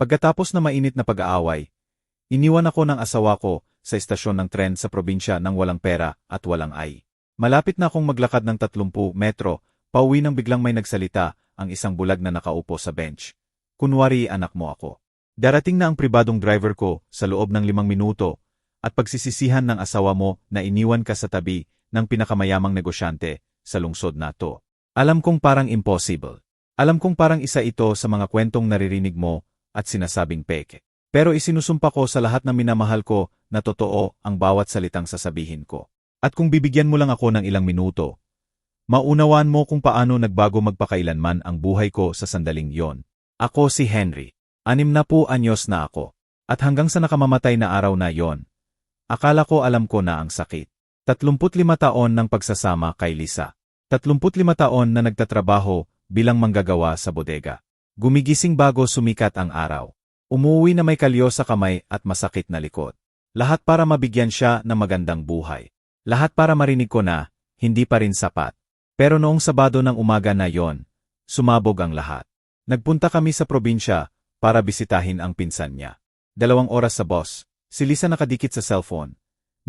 Pagkatapos na mainit na pag-aaway, iniwan ako ng asawa ko sa istasyon ng tren sa probinsya ng walang pera at walang ay. Malapit na akong maglakad ng 30 metro, pauwi nang biglang may nagsalita, ang isang bulag na nakaupo sa bench. Kunwari anak mo ako. Darating na ang pribadong driver ko sa loob ng 5 minuto at pagsisisihan ng asawa mo na iniwan ka sa tabi ng pinakamayamang negosyante sa lungsod na to. Alam kong parang impossible. Alam kong parang isa ito sa mga kwentong naririnig mo at sinasabing peke. Pero isinusumpa ko sa lahat ng minamahal ko na totoo ang bawat salitang sasabihin ko. At kung bibigyan mo lang ako ng ilang minuto, maunawaan mo kung paano nagbago magpakailanman ang buhay ko sa sandaling yon. Ako si Henry. 60 anyos na ako. At hanggang sa nakamamatay na araw na yon, akala ko alam ko na ang sakit. 35 taon ng pagsasama kay Lisa. 35 taon na nagtatrabaho bilang manggagawa sa bodega. Gumigising bago sumikat ang araw. Umuwi na may kalyo sa kamay at masakit na likod. Lahat para mabigyan siya ng magandang buhay. Lahat para marinig ko na, hindi pa rin sapat. Pero noong Sabado ng umaga na yon, sumabog ang lahat. Nagpunta kami sa probinsya para bisitahin ang pinsan niya. 2 oras sa bus, si Lisa nakadikit sa cellphone.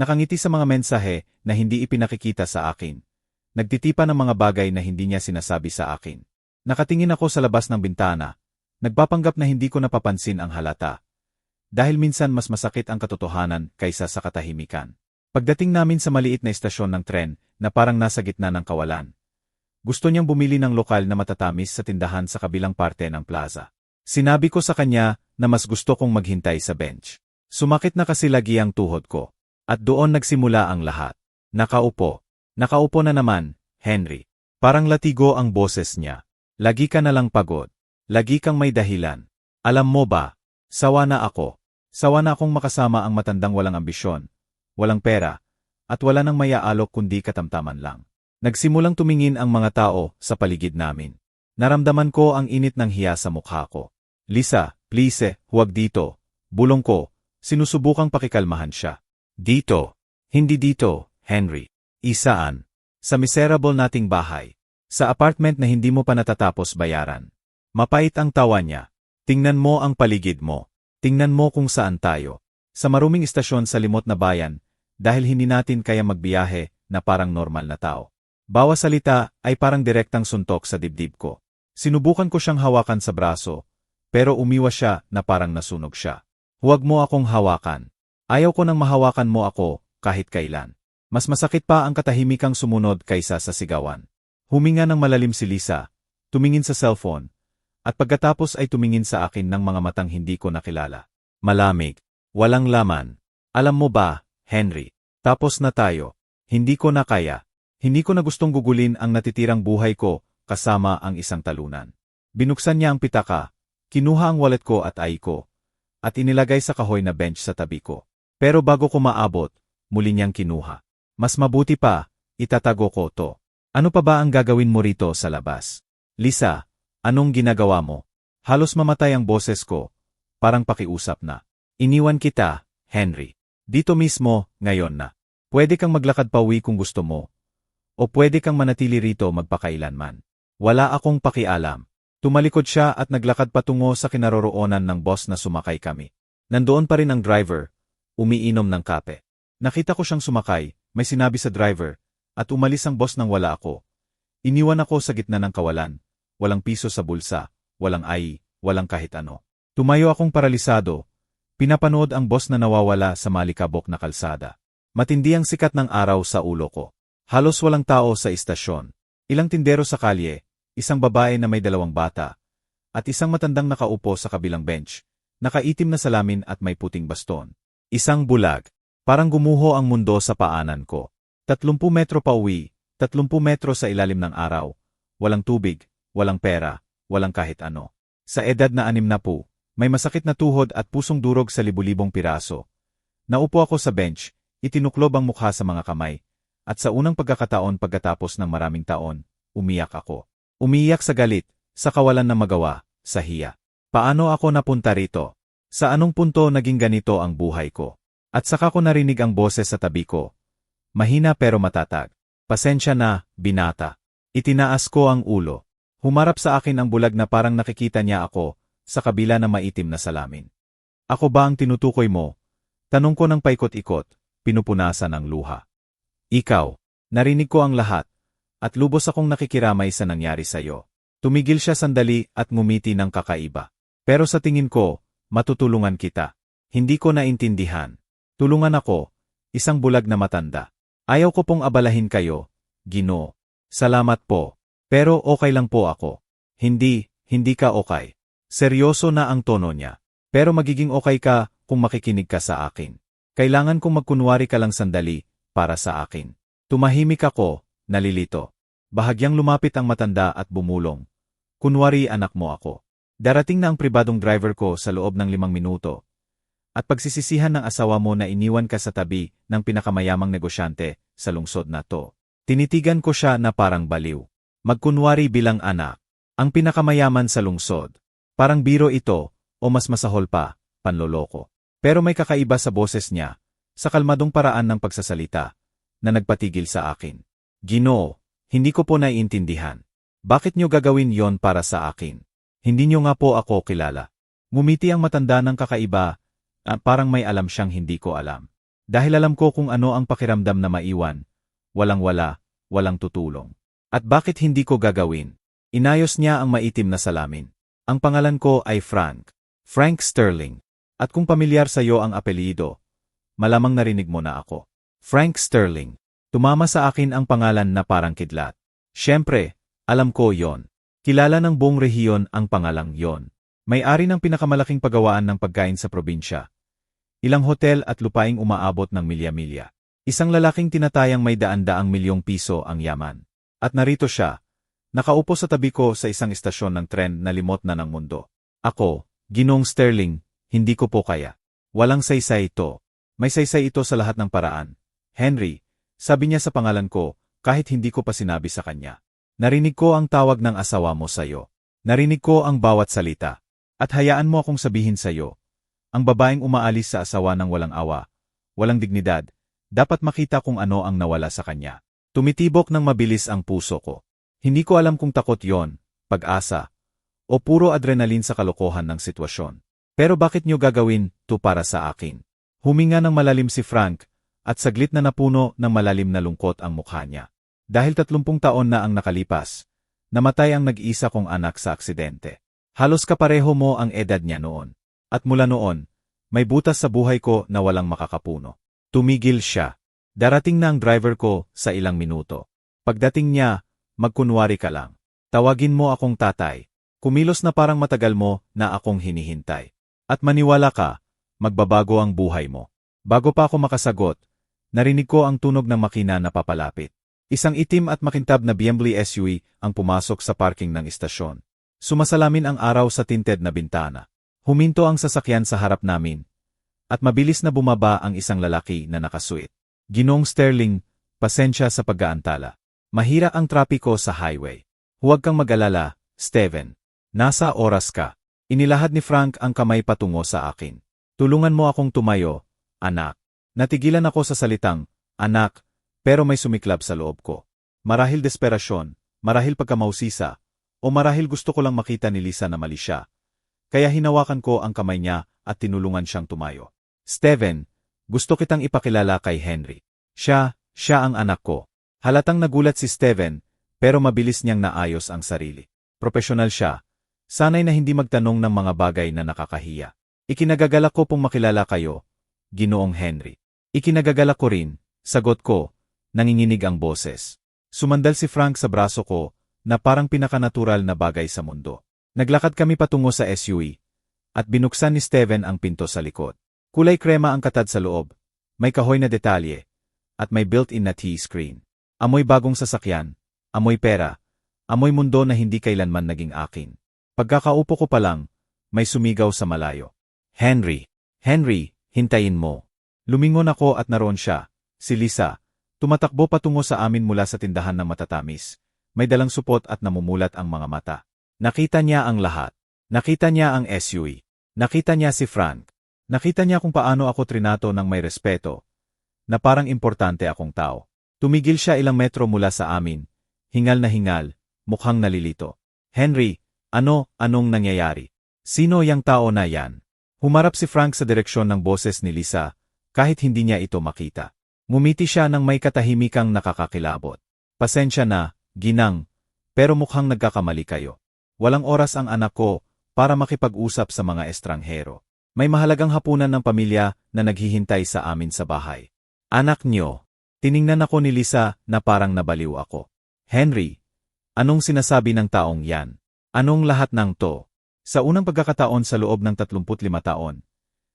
Nakangiti sa mga mensahe na hindi ipinakikita sa akin. Nagtitipa ng mga bagay na hindi niya sinasabi sa akin. Nakatingin ako sa labas ng bintana. Nagpapanggap na hindi ko napapansin ang halata. Dahil minsan mas masakit ang katotohanan kaysa sa katahimikan. Pagdating namin sa maliit na istasyon ng tren na parang nasa gitna ng kawalan, gusto niyang bumili ng lokal na matatamis sa tindahan sa kabilang parte ng plaza. Sinabi ko sa kanya na mas gusto kong maghintay sa bench. Sumakit na kasi lagi ang tuhod ko. At doon nagsimula ang lahat. Nakaupo. Nakaupo na naman, Henry. Parang latigo ang boses niya. Lagi ka na lang pagod. Lagi kang may dahilan. Alam mo ba, sawa na ako. Sawa na akong makasama ang matandang walang ambisyon, walang pera, at wala nang maya-alok kundi katamtaman lang. Nagsimulang tumingin ang mga tao sa paligid namin. Naramdaman ko ang init ng hiya sa mukha ko. Lisa, please, huwag dito. Bulong ko, sinusubukang pakikalmahan siya. Dito. Hindi dito, Henry. Isaan. Sa miserable nating bahay. Sa apartment na hindi mo pa natatapos bayaran. Mapait ang tawa niya. Tingnan mo ang paligid mo. Tingnan mo kung saan tayo. Sa maruming istasyon sa limot na bayan, dahil hindi natin kaya magbiyahe na parang normal na tao. Bawat salita ay parang direktang suntok sa dibdib ko. Sinubukan ko siyang hawakan sa braso, pero umiwas siya na parang nasunog siya. Huwag mo akong hawakan. Ayaw ko nang mahawakan mo ako kahit kailan. Mas masakit pa ang katahimikang sumunod kaysa sa sigawan. Huminga ng malalim si Lisa, tumingin sa cellphone, at pagkatapos ay tumingin sa akin ng mga matang hindi ko nakilala. Malamig. Walang laman. Alam mo ba, Henry, tapos na tayo. Hindi ko na kaya. Hindi ko na gustong gugulin ang natitirang buhay ko kasama ang isang talunan. Binuksan niya ang pitaka, kinuha ang wallet ko at ay ko, at inilagay sa kahoy na bench sa tabi ko. Pero bago ko maabot, muli niyang kinuha. Mas mabuti pa, itatago ko to. Ano pa ba ang gagawin mo rito sa labas? Lisa, anong ginagawa mo? Halos mamatay ang boses ko, parang pakiusap na. Iniwan kita, Henry. Dito mismo, ngayon na. Pwede kang maglakad pauwi kung gusto mo. O pwede kang manatili rito magpakailanman. Wala akong pakialam. Tumalikod siya at naglakad patungo sa kinaroroonan ng boss na sumakay kami. Nandoon pa rin ang driver, umiinom ng kape. Nakita ko siyang sumakay, may sinabi sa driver, at umalis ang boss nang wala ako. Iniwan ako sa gitna ng kawalan. Walang piso sa bulsa, walang ay, walang kahit ano. Tumayo akong paralisado. Pinapanood ang boss na nawawala sa malikabok na kalsada. Matindi ang sikat ng araw sa ulo ko. Halos walang tao sa istasyon. Ilang tindero sa kalye, isang babae na may 2 bata, at isang matandang nakaupo sa kabilang bench, nakaitim na salamin at may puting baston. Isang bulag. Parang gumuho ang mundo sa paanan ko. 30 metro pa uwi, 30 metro sa ilalim ng araw. Walang tubig, walang pera, walang kahit ano. Sa edad na 60, may masakit na tuhod at pusong durog sa libu-libong piraso. Naupo ako sa bench, itinuklob ang mukha sa mga kamay. At sa unang pagkakataon pagkatapos ng maraming taon, umiyak ako. Umiyak sa galit, sa kawalan ng magawa, sa hiya. Paano ako napunta rito? Sa anong punto naging ganito ang buhay ko? At saka ko narinig ang boses sa tabi ko. Mahina pero matatag. Pasensya na, binata. Itinaas ko ang ulo. Humarap sa akin ang bulag na parang nakikita niya ako, sa kabila ng maitim na salamin. Ako ba ang tinutukoy mo? Tanong ko ng paikot-ikot, pinupunasan ng luha. Ikaw, narinig ko ang lahat, at lubos akong nakikiramay sa nangyari sa'yo. Tumigil siya sandali at ngumiti ng kakaiba. Pero sa tingin ko, matutulungan kita. Hindi ko naintindihan. Tulungan ako, isang bulag na matanda. Ayaw ko pong abalahin kayo, Ginoo. Salamat po. Pero okay lang po ako. Hindi ka okay. Seryoso na ang tono niya. Pero magiging okay ka kung makikinig ka sa akin. Kailangan kong magkunwari ka lang sandali para sa akin. Tumahimik ako, nalilito. Bahagyang lumapit ang matanda at bumulong. Kunwari anak mo ako. Darating na ang pribadong driver ko sa loob ng 5 minuto. At pagsisisihan ng asawa mo na iniwan ka sa tabi ng pinakamayamang negosyante sa lungsod na to. Tinitigan ko siya na parang baliw. Magkunwari bilang anak. Ang pinakamayaman sa lungsod. Parang biro ito, o mas masahol pa, panloloko. Pero may kakaiba sa boses niya, sa kalmadong paraan ng pagsasalita, na nagpatigil sa akin. Ginoo, hindi ko po naiintindihan. Bakit niyo gagawin yon para sa akin? Hindi niyo nga po ako kilala. Ngumiti ang matanda ng kakaiba, parang may alam siyang hindi ko alam. Dahil alam ko kung ano ang pakiramdam na maiwan, walang-wala, walang tutulong. At bakit hindi ko gagawin? Inayos niya ang maitim na salamin. Ang pangalan ko ay Frank. Frank Sterling. At kung pamilyar sa iyo ang apelyido, malamang narinig mo na ako. Frank Sterling. Tumama sa akin ang pangalan na parang kidlat. Siyempre, alam ko yon. Kilala ng buong rehiyon ang pangalang yon. May-ari ng pinakamalaking pagawaan ng pagkain sa probinsya. Ilang hotel at lupaing umaabot ng milya-milya. Isang lalaking tinatayang may daan-daang milyong piso ang yaman. At narito siya, nakaupo sa tabi ko sa isang istasyon ng tren na limot na ng mundo. Ako, Ginoong Sterling, hindi ko po kaya. Walang saysay ito. May saysay ito sa lahat ng paraan. Henry, sabi niya sa pangalan ko, kahit hindi ko pa sinabi sa kanya. Narinig ko ang tawag ng asawa mo sa'yo. Narinig ko ang bawat salita. At hayaan mo akong sabihin sa'yo. Ang babaeng umaalis sa asawa ng walang awa, walang dignidad, dapat makita kung ano ang nawala sa kanya. Tumitibok ng mabilis ang puso ko. Hindi ko alam kung takot yon, pag-asa, o puro adrenalin sa kalokohan ng sitwasyon. Pero bakit niyo gagawin to para sa akin? Huminga ng malalim si Frank, at saglit na napuno ng malalim na lungkot ang mukha niya. Dahil 30 taon na ang nakalipas, namatay ang nag-iisa kong anak sa aksidente. Halos kapareho mo ang edad niya noon. At mula noon, may butas sa buhay ko na walang makakapuno. Tumigil siya. Darating na ang driver ko sa ilang minuto. Pagdating niya, magkunwari ka lang. Tawagin mo akong tatay. Kumilos na parang matagal mo na akong hinihintay. At maniwala ka, magbabago ang buhay mo. Bago pa ako makasagot, narinig ko ang tunog ng makina na papalapit. Isang itim at makintab na BMW SUV ang pumasok sa parking ng istasyon. Sumasalamin ang araw sa tinted na bintana. Huminto ang sasakyan sa harap namin. At mabilis na bumaba ang isang lalaki na nakasuit. Ginoong Sterling, pasensya sa pag-aantala. Mahira ang trapiko sa highway. Huwag kang mag-alala, Steven. Nasa oras ka. Inilahad ni Frank ang kamay patungo sa akin. Tulungan mo akong tumayo, anak. Natigilan ako sa salitang, anak, pero may sumiklab sa loob ko. Marahil desperasyon, marahil pagkamausisa, o marahil gusto ko lang makita ni Lisa na mali siya. Kaya hinawakan ko ang kamay niya at tinulungan siyang tumayo. Steven, gusto kitang ipakilala kay Henry. Siya ang anak ko. Halatang nagulat si Steven, pero mabilis niyang naayos ang sarili. Profesional siya. Sanay na hindi magtanong ng mga bagay na nakakahiya. Ikinagagalak ko pong makilala kayo, Ginoong Henry. Ikinagagalak ko rin, sagot ko, nanginginig ang boses. Sumandal si Frank sa braso ko, na parang pinakanatural na bagay sa mundo. Naglakad kami patungo sa SUV, at binuksan ni Steven ang pinto sa likod. Kulay krema ang katad sa loob, may kahoy na detalye, at may built-in na T-screen. Amoy bagong sasakyan, amoy pera, amoy mundo na hindi kailanman naging akin. Pagkakaupo ko pa lang, may sumigaw sa malayo. Henry, hintayin mo. Lumingon ako at naroon siya, si Lisa, tumatakbo patungo sa amin mula sa tindahan ng matatamis. May dalang supot at namumulat ang mga mata. Nakita niya ang lahat. Nakita niya ang SUV. Nakita niya si Frank. Nakita niya kung paano ako trinato ng may respeto, na parang importante akong tao. Tumigil siya ilang metro mula sa amin, hingal na hingal, mukhang nalilito. Henry, anong nangyayari? Sino yang tao na yan? Humarap si Frank sa direksyon ng boses ni Lisa, kahit hindi niya ito makita. Ngumiti siya ng may katahimikang nakakakilabot. Pasensya na, ginang, pero mukhang nagkakamali kayo. Walang oras ang anak ko para makipag-usap sa mga estranghero. May mahalagang hapunan ng pamilya na naghihintay sa amin sa bahay. Anak niyo. Tiningnan ako ni Lisa na parang nabaliw ako. Henry, anong sinasabi ng taong yan? Anong lahat ng to? Sa unang pagkakataon sa loob ng 35 taon,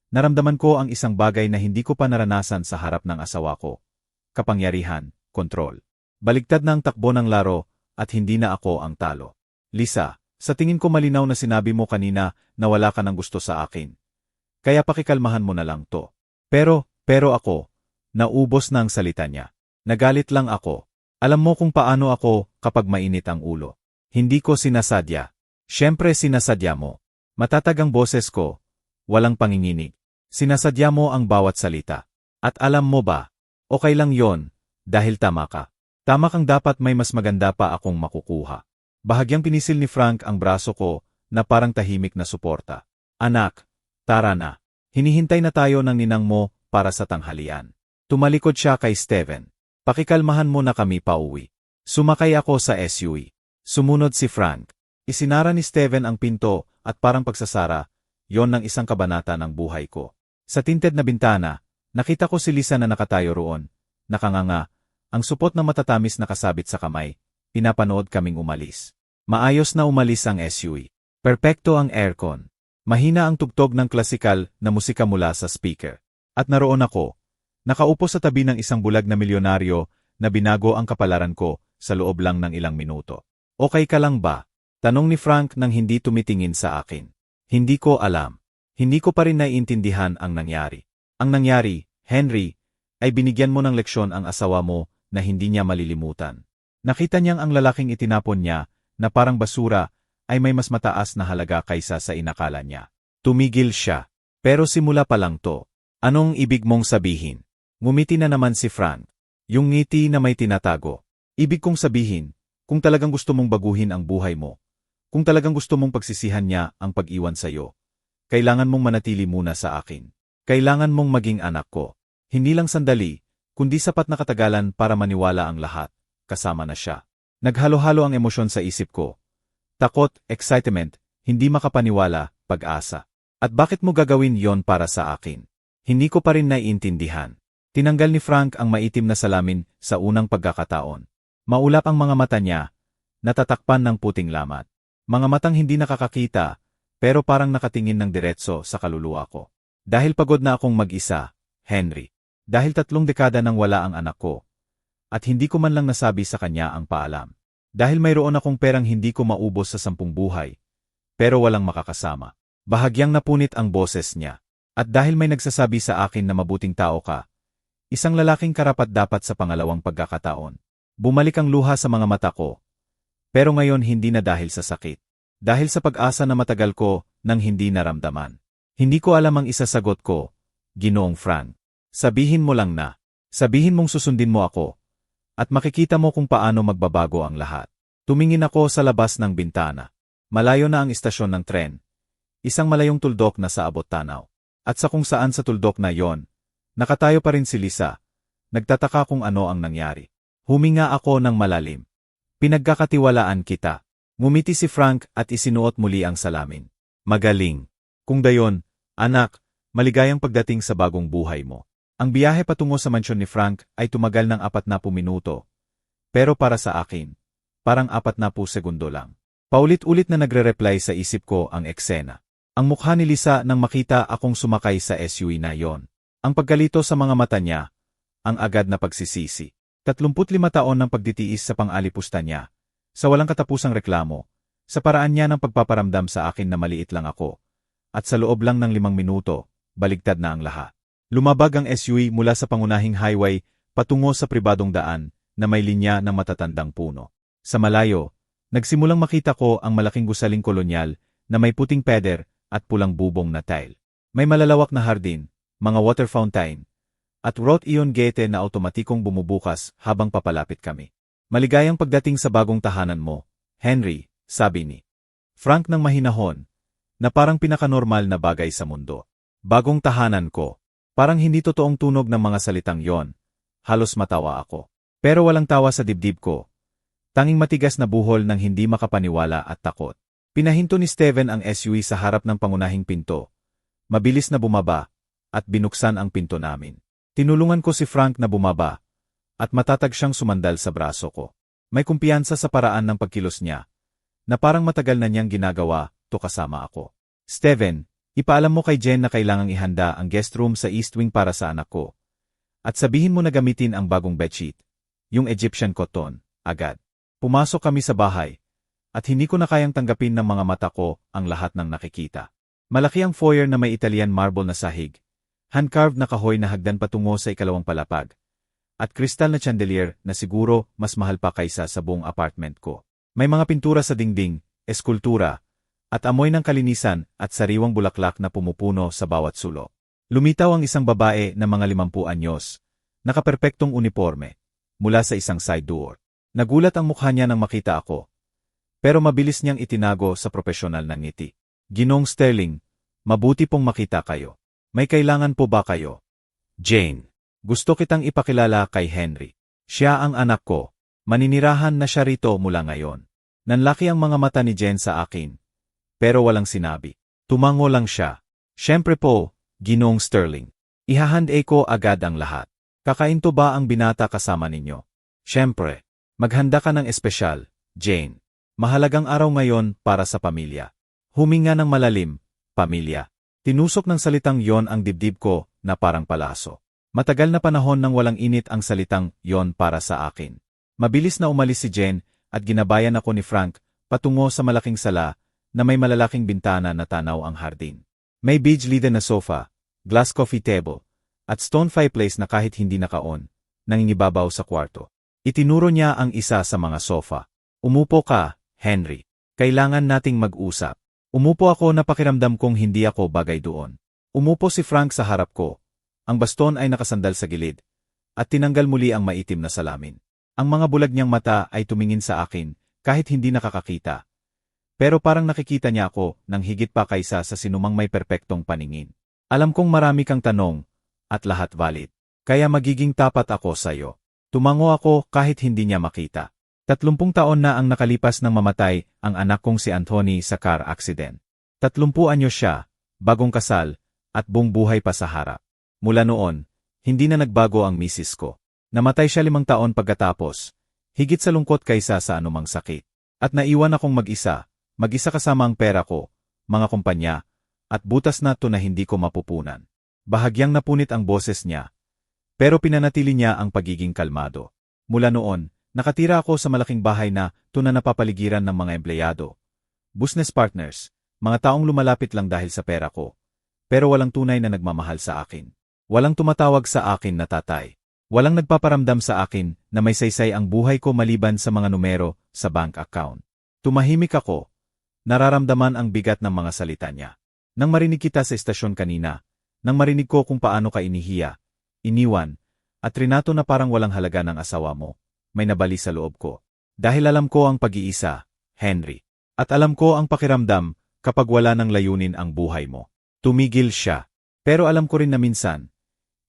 naramdaman ko ang isang bagay na hindi ko pa naranasan sa harap ng asawa ko. Kapangyarihan, kontrol. Baligtad na ang takbo ng laro at hindi na ako ang talo. Lisa, sa tingin ko malinaw na sinabi mo kanina na wala ka ng gusto sa akin. Kaya pakikalmahan mo na lang to. Pero ako, naubos na ang salita niya. Nagalit lang ako. Alam mo kung paano ako kapag mainit ang ulo. Hindi ko sinasadya. Siyempre sinasadya mo. Matatag ang boses ko. Walang panginginig. Sinasadya mo ang bawat salita. At alam mo ba, okay lang yon, dahil tama ka. Tama kang dapat may mas maganda pa akong makukuha. Bahagyang pinisil ni Frank ang braso ko na parang tahimik na suporta. Anak, tara na. Hinihintay na tayo ng ninang mo para sa tanghalian. Tumalikod siya kay Steven. Pakikalmahan mo na kami pauwi. Sumakay ako sa SUV. Sumunod si Frank. Isinara ni Steven ang pinto at parang pagsasara, yon ng isang kabanata ng buhay ko. Sa tinted na bintana, nakita ko si Lisa na nakatayo roon. Nakanganga, ang supot na matatamis na kasabit sa kamay. Pinapanood kaming umalis. Maayos na umalis ang SUV. Perpekto ang aircon. Mahina ang tugtog ng klasikal na musika mula sa speaker. At naroon ako, nakaupo sa tabi ng isang bulag na milyonaryo na binago ang kapalaran ko sa loob lang ng ilang minuto. Okay ka lang ba? Tanong ni Frank nang hindi tumitingin sa akin. Hindi ko alam. Hindi ko pa rin naiintindihan ang nangyari. Ang nangyari, Henry, ay binigyan mo ng leksyon ang asawa mo na hindi niya malilimutan. Nakita niyang ang lalaking itinapon niya na parang basura ay may mas mataas na halaga kaysa sa inakala niya. Tumigil siya. Pero simula pa lang to. Anong ibig mong sabihin? Ngumiti na naman si Frank. Yung ngiti na may tinatago. Ibig kong sabihin, kung talagang gusto mong baguhin ang buhay mo, kung talagang gusto mong pagsisihan niya ang pag-iwan sa'yo, kailangan mong manatili muna sa akin. Kailangan mong maging anak ko. Hindi lang sandali, kundi sapat na katagalan para maniwala ang lahat, kasama na siya. Naghalo-halo ang emosyon sa isip ko. Takot, excitement, hindi makapaniwala, pag-asa. At bakit mo gagawin yon para sa akin? Hindi ko pa rin naiintindihan. Tinanggal ni Frank ang maitim na salamin sa unang pagkakataon. Maulap ang mga mata niya, natatakpan ng puting lamat. Mga matang hindi nakakakita, pero parang nakatingin ng diretso sa kaluluwa ko. Dahil pagod na akong mag-isa, Henry. Dahil 3 dekada nang wala ang anak ko. At hindi ko man lang nasabi sa kanya ang paalam. Dahil mayroon akong perang hindi ko maubos sa 10 buhay. Pero walang makakasama. Bahagyang napunit ang boses niya. At dahil may nagsasabi sa akin na mabuting tao ka, isang lalaking karapat-dapat sa pangalawang pagkakataon. Bumalik ang luha sa mga mata ko. Pero ngayon hindi na dahil sa sakit. Dahil sa pag-asa na matagal ko nang hindi naramdaman. Hindi ko alam ang isasagot ko, Ginoong Frank. Sabihin mo lang na. Sabihin mong susundin mo ako. At makikita mo kung paano magbabago ang lahat. Tumingin ako sa labas ng bintana. Malayo na ang istasyon ng tren. Isang malayong tuldok na sa abot tanaw. At sa kung saan sa tuldok na yon, nakatayo pa rin si Lisa. Nagtataka kung ano ang nangyari. Huminga ako ng malalim. Pinagkakatiwalaan kita. Ngumiti si Frank at isinuot muli ang salamin. Magaling. Kung dayon, anak, maligayang pagdating sa bagong buhay mo. Ang biyahe patungo sa mansyon ni Frank ay tumagal ng 40 minuto. Pero para sa akin, parang 40 segundo lang. Paulit-ulit na nagre-reply sa isip ko ang eksena. Ang mukha ni Lisa nang makita akong sumakay sa SUV na yon. Ang pagkalito sa mga mata niya, ang agad na pagsisisi. 35 taon ng pagditiis sa pang-alipusta niya, sa walang katapusang reklamo, sa paraan niya ng pagpaparamdam sa akin na maliit lang ako, at sa loob lang ng 5 minuto, baligtad na ang lahat. Lumabag ang SUV mula sa pangunahing highway patungo sa pribadong daan na may linya ng matatandang puno. Sa malayo, nagsimulang makita ko ang malaking gusaling kolonyal na may puting peder at pulang bubong na tile. May malalawak na hardin, mga water fountain, at wrought iron gate na automatikong bumubukas habang papalapit kami. Maligayang pagdating sa bagong tahanan mo, Henry, sabi ni Frank ng mahinahon, na parang pinakanormal na bagay sa mundo. Bagong tahanan ko. Parang hindi totoong tunog ng mga salitang yon. Halos matawa ako. Pero walang tawa sa dibdib ko. Tanging matigas na buhol ng hindi makapaniwala at takot. Pinahinto ni Steven ang SUV sa harap ng pangunahing pinto. Mabilis na bumaba, at binuksan ang pinto namin. Tinulungan ko si Frank na bumaba, at matatag siyang sumandal sa braso ko. May kumpiyansa sa paraan ng pagkilos niya, na parang matagal na niyang ginagawa, to kasama ako. Steven, ipaalam mo kay Jen na kailangang ihanda ang guest room sa East Wing para sa anak ko. At sabihin mo na gamitin ang bagong bedsheet, yung Egyptian cotton, agad. Pumasok kami sa bahay, at hindi ko na kayang tanggapin ng mga mata ko ang lahat ng nakikita. Malaki ang foyer na may Italian marble na sahig, hand-carved na kahoy na hagdan patungo sa ikalawang palapag, at kristal na chandelier na siguro mas mahal pa kaysa sa buong apartment ko. May mga pintura sa dingding, eskultura, at amoy ng kalinisan at sariwang bulaklak na pumupuno sa bawat sulok. Lumitaw ang isang babae na mga 50 anyos, nakaperpektong uniforme, mula sa isang side door. Nagulat ang mukha niya nang makita ako, pero mabilis niyang itinago sa propesyonal na ngiti. Ginoong Sterling, mabuti pong makita kayo. May kailangan po ba kayo? Jane, gusto kitang ipakilala kay Henry. Siya ang anak ko. Maninirahan na siya rito mula ngayon. Nanlaki ang mga mata ni Jen sa akin, pero walang sinabi. Tumango lang siya. Siyempre po, Ginoong Sterling. Ihahand-e ko agad ang lahat. Kakainto ba ang binata kasama ninyo? Siyempre. Maghanda ka ng espesyal, Jane. Mahalagang araw ngayon para sa pamilya. Huminga ng malalim, pamilya. Tinusok ng salitang yon ang dibdib ko na parang palaso. Matagal na panahon nang walang init ang salitang yon para sa akin. Mabilis na umalis si Jen at ginabayan ako ni Frank patungo sa malaking sala na may malalaking bintana na tanaw ang hardin. May beige-laden na sofa, glass coffee table, at stone fireplace na kahit hindi naka-on, nangingibabaw sa kwarto. Itinuro niya ang isa sa mga sofa. Umupo ka, Henry. Kailangan nating mag-usap. Umupo ako na pakiramdam kong hindi ako bagay doon. Umupo si Frank sa harap ko. Ang baston ay nakasandal sa gilid, at tinanggal muli ang maitim na salamin. Ang mga bulag niyang mata ay tumingin sa akin kahit hindi nakakakita. Pero parang nakikita niya ako nang higit pa kaysa sa sinumang may perpektong paningin. Alam kong marami kang tanong, at lahat valid. Kaya magiging tapat ako sa'yo. Tumango ako kahit hindi niya makita. 30 taon na ang nakalipas nang mamatay ang anak kong si Anthony sa car accident. 30 anyo siya, bagong kasal, at buong buhay pa sa harap. Mula noon, hindi na nagbago ang misis ko. Namatay siya 5 taon pagkatapos, higit sa lungkot kaysa sa anumang sakit. At naiwan akong mag-isa kasama ang pera ko, mga kumpanya, at butas na to na hindi ko mapupunan. Bahagyang napunit ang boses niya, pero pinanatili niya ang pagiging kalmado. Mula noon, nakatira ako sa malaking bahay na tuna napapaligiran ng mga empleyado, business partners, mga taong lumalapit lang dahil sa pera ko, pero walang tunay na nagmamahal sa akin. Walang tumatawag sa akin na tatay. Walang nagpaparamdam sa akin na may saysay ang buhay ko maliban sa mga numero sa bank account. Tumahimik ako. Nararamdaman ang bigat ng mga salita niya. Nang marinig kita sa estasyon kanina, nang marinig ko kung paano ka inihiya, iniwan, at trinato na parang walang halaga ng asawa mo, may nabali sa loob ko. Dahil alam ko ang pag-iisa, Henry. At alam ko ang pakiramdam kapag wala ng layunin ang buhay mo. Tumigil siya. Pero alam ko rin na minsan,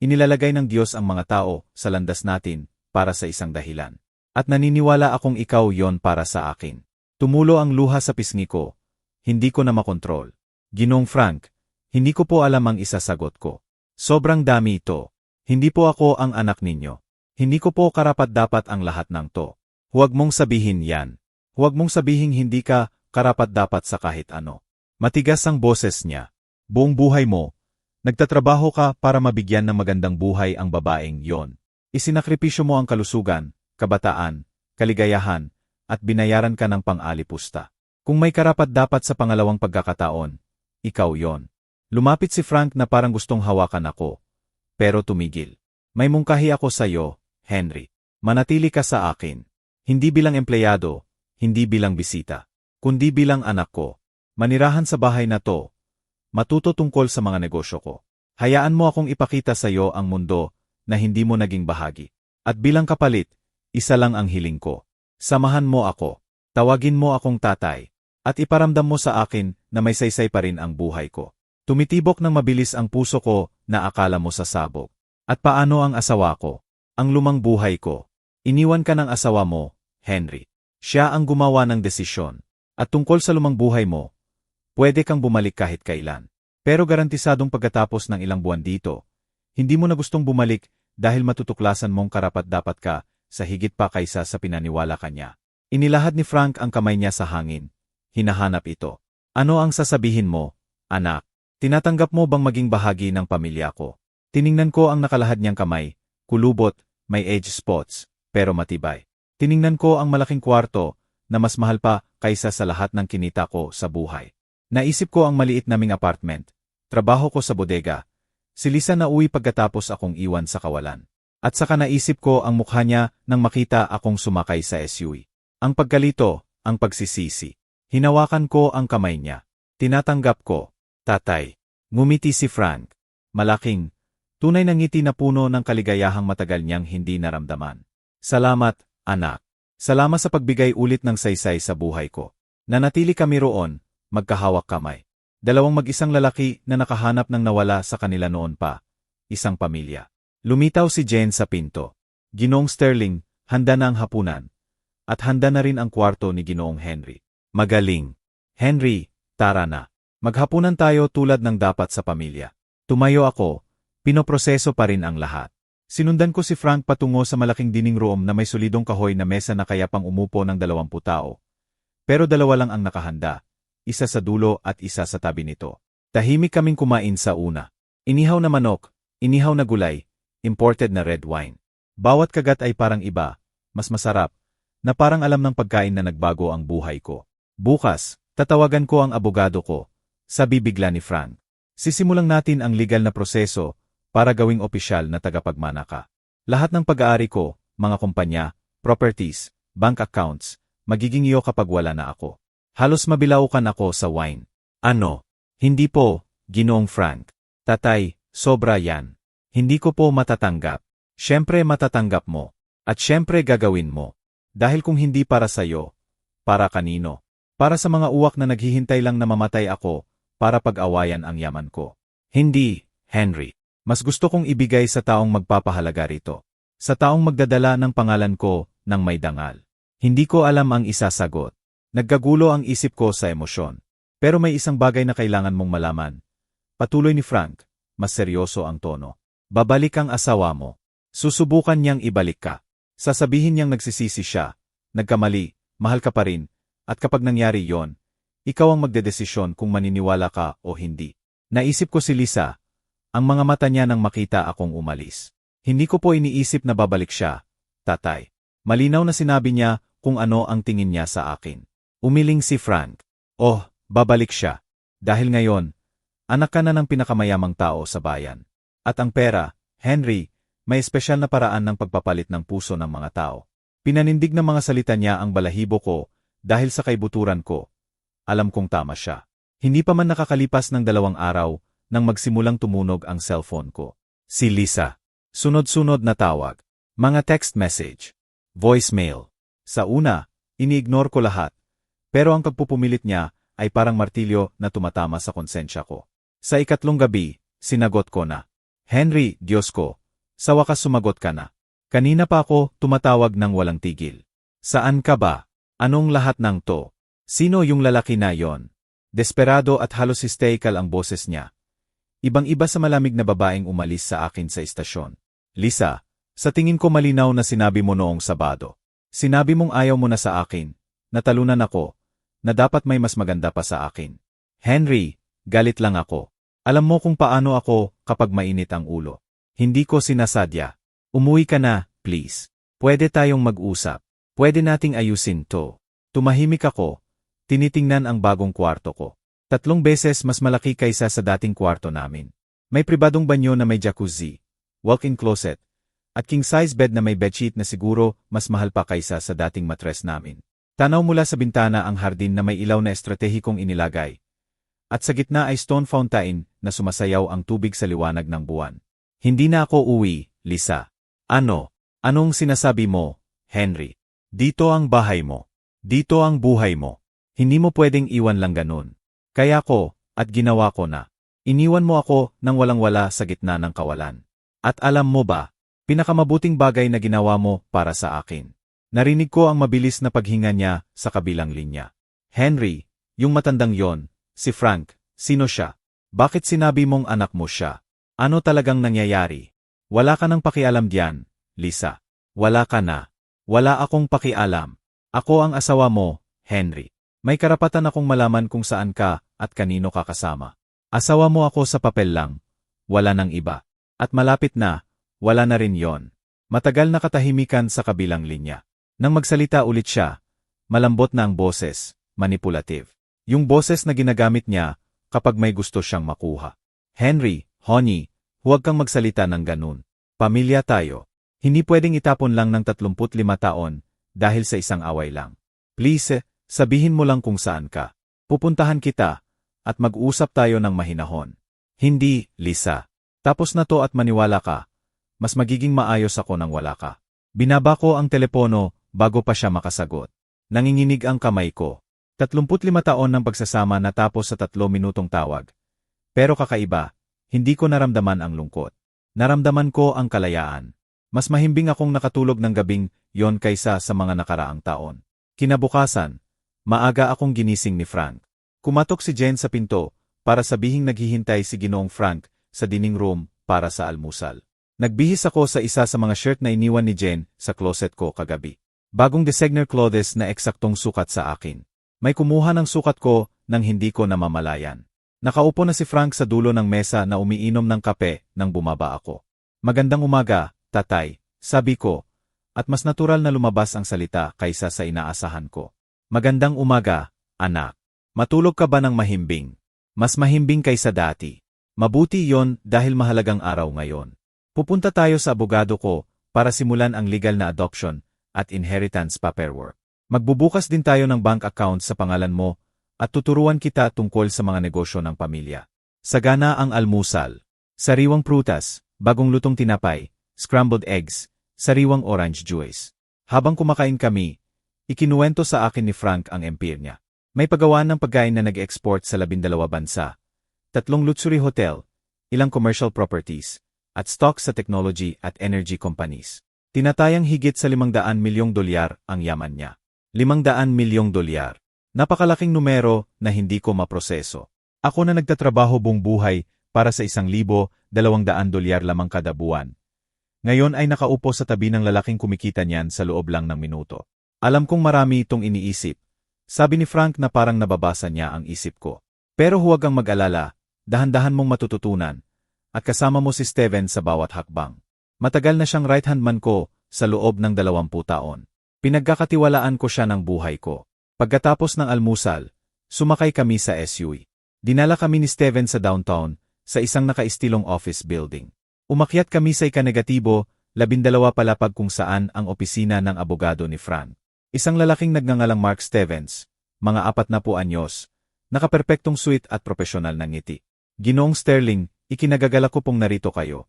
inilalagay ng Diyos ang mga tao sa landas natin para sa isang dahilan. At naniniwala akong ikaw yon para sa akin. Tumulo ang luha sa pisngi ko. Hindi ko na makontrol. Ginoong Frank, hindi ko po alam ang isasagot ko. Sobrang dami ito. Hindi po ako ang anak ninyo. Hindi ko po karapat-dapat ang lahat ng to. Huwag mong sabihin yan. Huwag mong sabihin hindi ka karapat-dapat sa kahit ano. Matigas ang boses niya. Buong buhay mo, nagtatrabaho ka para mabigyan ng magandang buhay ang babaeng yon. Isinakripisyo mo ang kalusugan, kabataan, kaligayahan, at binayaran ka ng pang-alipusta. Kung may karapat-dapat sa pangalawang pagkakataon, ikaw yon. Lumapit si Frank na parang gustong hawakan ako, pero tumigil. May mungkahi ako sa iyo, Henry. Manatili ka sa akin. Hindi bilang empleyado, hindi bilang bisita, kundi bilang anak ko. Manirahan sa bahay na to. Matuto tungkol sa mga negosyo ko. Hayaan mo akong ipakita sa iyo ang mundo na hindi mo naging bahagi. At bilang kapalit, isa lang ang hiling ko. Samahan mo ako. Tawagin mo akong tatay. At iparamdam mo sa akin na may saysay pa rin ang buhay ko. Tumitibok ng mabilis ang puso ko na akala mo sasabog. At paano ang asawa ko? Ang lumang buhay ko. Iniwan ka ng asawa mo, Henry. Siya ang gumawa ng desisyon. At tungkol sa lumang buhay mo, pwede kang bumalik kahit kailan. Pero garantisadong pagkatapos ng ilang buwan dito, hindi mo na gustong bumalik dahil matutuklasan mong karapat-dapat ka sa higit pa kaysa sa pinaniwala kanya. Inilahad ni Frank ang kamay niya sa hangin. Hinahanap ito. Ano ang sasabihin mo, anak? Tinatanggap mo bang maging bahagi ng pamilya ko? Tiningnan ko ang nakalahad niyang kamay, kulubot, may age spots, pero matibay. Tiningnan ko ang malaking kwarto na mas mahal pa kaysa sa lahat ng kinita ko sa buhay. Naisip ko ang maliit naming apartment, trabaho ko sa bodega. Si Lisa na uwi pagkatapos akong iwan sa kawalan. At saka naisip ko ang mukha niya nang makita akong sumakay sa SUV. Ang pagkalito, ang pagsisisi. Hinawakan ko ang kamay niya. Tinatanggap ko. Tatay. Ngumiti si Frank. Malaking, tunay na ngiti na puno ng kaligayahang matagal niyang hindi naramdaman. Salamat, anak. Salamat sa pagbigay ulit ng saysay sa buhay ko. Nanatili kami roon, magkahawak kamay. Dalawang mag-isang lalaki na nakahanap ng nawala sa kanila noon pa. Isang pamilya. Lumitaw si Jen sa pinto. Ginoong Sterling, handa na ang hapunan. At handa na rin ang kwarto ni Ginoong Henry. Magaling. Henry, tara na. Maghapunan tayo tulad ng dapat sa pamilya. Tumayo ako, pinoproseso pa rin ang lahat. Sinundan ko si Frank patungo sa malaking dining room na may solidong kahoy na mesa na kaya pang umupo ng 20 tao. Pero dalawa lang ang nakahanda, isa sa dulo at isa sa tabi nito. Tahimik kaming kumain sa una. Inihaw na manok, inihaw na gulay, imported na red wine. Bawat kagat ay parang iba, mas masarap, na parang alam ng pagkain na nagbago ang buhay ko. Bukas, tatawagan ko ang abogado ko, sabi bigla ni Frank. Sisimulang natin ang legal na proseso para gawing opisyal na tagapagmana ka. Lahat ng pag-aari ko, mga kumpanya, properties, bank accounts, magiging iyo kapag wala na ako. Halos mabilaukan ako sa wine. Ano? Hindi po, Ginoong Frank. Tatay, sobra yan. Hindi ko po matatanggap. Siyempre matatanggap mo. At siyempre gagawin mo. Dahil kung hindi para sa'yo, para kanino? Para sa mga uwak na naghihintay lang na mamatay ako, para pag-awayan ang yaman ko. Hindi, Henry. Mas gusto kong ibigay sa taong magpapahalaga rito. Sa taong magdadala ng pangalan ko ng may dangal. Hindi ko alam ang isasagot. Nagkagulo ang isip ko sa emosyon. Pero may isang bagay na kailangan mong malaman. Patuloy ni Frank, mas seryoso ang tono. Babalik ang asawa mo. Susubukan niyang ibalik ka. Sasabihin niyang nagsisisi siya, nagkamali, mahal ka pa rin, at kapag nangyari yon, ikaw ang magdedesisyon kung maniniwala ka o hindi. Naisip ko si Lisa, ang mga mata niya nang makita akong umalis. Hindi ko po iniisip na babalik siya, tatay. Malinaw na sinabi niya kung ano ang tingin niya sa akin. Umiling si Frank. Oh, babalik siya. Dahil ngayon, anak ka na ng pinakamayamang tao sa bayan. At ang pera, Henry, may espesyal na paraan ng pagpapalit ng puso ng mga tao. Pinanindig ng mga salita niya ang balahibo ko dahil sa kaibuturan ko. Alam kong tama siya. Hindi pa man nakakalipas ng 2 araw nang magsimulang tumunog ang cellphone ko. Si Lisa. Sunod-sunod na tawag. Mga text message. Voicemail. Sa una, ini-ignore ko lahat. Pero ang pagpupumilit niya ay parang martilyo na tumatama sa konsensya ko. Sa ikatlong gabi, sinagot ko na. Henry, Diyos ko, sa wakas sumagot ka na. Kanina pa ako tumatawag ng walang tigil. Saan ka ba? Anong lahat ng to? Sino yung lalaki na yon? Desperado at halos hysterical ang boses niya. Ibang-iba sa malamig na babaeng umalis sa akin sa istasyon. Lisa, sa tingin ko malinaw na sinabi mo noong Sabado. Sinabi mong ayaw mo na sa akin, natalunan ako, na dapat may mas maganda pa sa akin. Henry, galit lang ako. Alam mo kung paano ako kapag mainit ang ulo. Hindi ko sinasadya. Umuwi ka na, please. Pwede tayong mag-usap. Pwede nating ayusin to. Tumahimik ako. Tinitingnan ang bagong kwarto ko. 3 beses mas malaki kaysa sa dating kwarto namin. May pribadong banyo na may jacuzzi, walk-in closet, at king-size bed na may bedsheet na siguro mas mahal pa kaysa sa dating matres namin. Tanaw mula sa bintana ang hardin na may ilaw na estratehikong inilagay. At sa gitna ay stone fountain na sumasayaw ang tubig sa liwanag ng buwan. Hindi na ako uwi, Lisa. Ano? Anong sinasabi mo, Henry? Dito ang bahay mo. Dito ang buhay mo. Hindi mo pwedeng iwan lang ganun. Kaya ko, at ginawa ko na. Iniwan mo ako nang walang-wala sa gitna ng kawalan. At alam mo ba, pinakamabuting bagay na ginawa mo para sa akin. Narinig ko ang mabilis na paghinga niya sa kabilang linya. Henry, yung matandang yon, si Frank, sino siya? Bakit sinabi mong anak mo siya? Ano talagang nangyayari? Wala ka nang pakialam diyan, Lisa. Wala ka na. Wala akong pakialam. Ako ang asawa mo, Henry. May karapatan akong malaman kung saan ka at kanino ka kasama. Asawa mo ako sa papel lang. Wala nang iba. At malapit na, wala na rin yon. Matagal na katahimikan sa kabilang linya. Nang magsalita ulit siya, malambot na ang boses, manipulative. Yung boses na ginagamit niya kapag may gusto siyang makuha. Henry, honey, huwag kang magsalita ng ganun. Pamilya tayo. Hindi pwedeng itapon lang ng 35 taon dahil sa isang away lang. Please, sabihin mo lang kung saan ka. Pupuntahan kita at mag-usap tayo ng mahinahon. Hindi, Lisa. Tapos na to at maniwala ka. Mas magiging maayos ako nang wala ka. Binaba ko ang telepono bago pa siya makasagot. Nanginginig ang kamay ko. 35 taon ng pagsasama natapos sa 3 minutong tawag. Pero kakaiba, hindi ko naramdaman ang lungkot. Naramdaman ko ang kalayaan. Mas mahimbing akong nakatulog ng gabing yon kaysa sa mga nakaraang taon. Kinabukasan, maaga akong ginising ni Frank. Kumatok si Jen sa pinto para sabihing naghihintay si Ginoong Frank sa dining room para sa almusal. Nagbihis ako sa isa sa mga shirt na iniwan ni Jen sa closet ko kagabi. Bagong designer clothes na eksaktong sukat sa akin. May kumuha ng sukat ko nang hindi ko namamalayan. Nakaupo na si Frank sa dulo ng mesa na umiinom ng kape nang bumaba ako. Magandang umaga, tatay, sabi ko, at mas natural na lumabas ang salita kaysa sa inaasahan ko. Magandang umaga, anak. Matulog ka ba ng mahimbing? Mas mahimbing kaysa dati. Mabuti yon dahil mahalagang araw ngayon. Pupunta tayo sa abogado ko para simulan ang legal na adoption at inheritance paperwork. Magbubukas din tayo ng bank account sa pangalan mo at tuturuan kita tungkol sa mga negosyo ng pamilya. Sagana ang almusal. Sariwang prutas, bagong lutong tinapay, scrambled eggs, sariwang orange juice. Habang kumakain kami, ikinuwento sa akin ni Frank ang empire niya. May pagawaan ng pagkain na nag-export sa 12 bansa, 3 luxury hotel, ilang commercial properties, at stocks sa technology at energy companies. Tinatayang higit sa $500 milyong ang yaman niya. $500 milyong. Napakalaking numero na hindi ko maproseso. Ako na nagtatrabaho buong buhay para sa $1,200 lamang kada buwan. Ngayon ay nakaupo sa tabi ng lalaking kumikita niyan sa loob lang ng minuto. Alam kong marami itong iniisip. Sabi ni Frank na parang nababasa niya ang isip ko. Pero huwag kang mag-alala, dahan-dahan mong matututunan. At kasama mo si Steven sa bawat hakbang. Matagal na siyang right-hand man ko sa loob ng 20 taon. Pinagkakatiwalaan ko siya ng buhay ko. Pagkatapos ng almusal, sumakay kami sa SUV. Dinala kami ni Steven sa downtown, sa isang nakaistilong office building. Umakyat kami sa ika-negatibo, 12 palapag kung saan ang opisina ng abogado ni Frank. Isang lalaking nagngangalang Mark Stevens, mga 40 anyos, nakaperpektong suit at profesional na ngiti. Ginoong Sterling, ikinagagala ko pong narito kayo.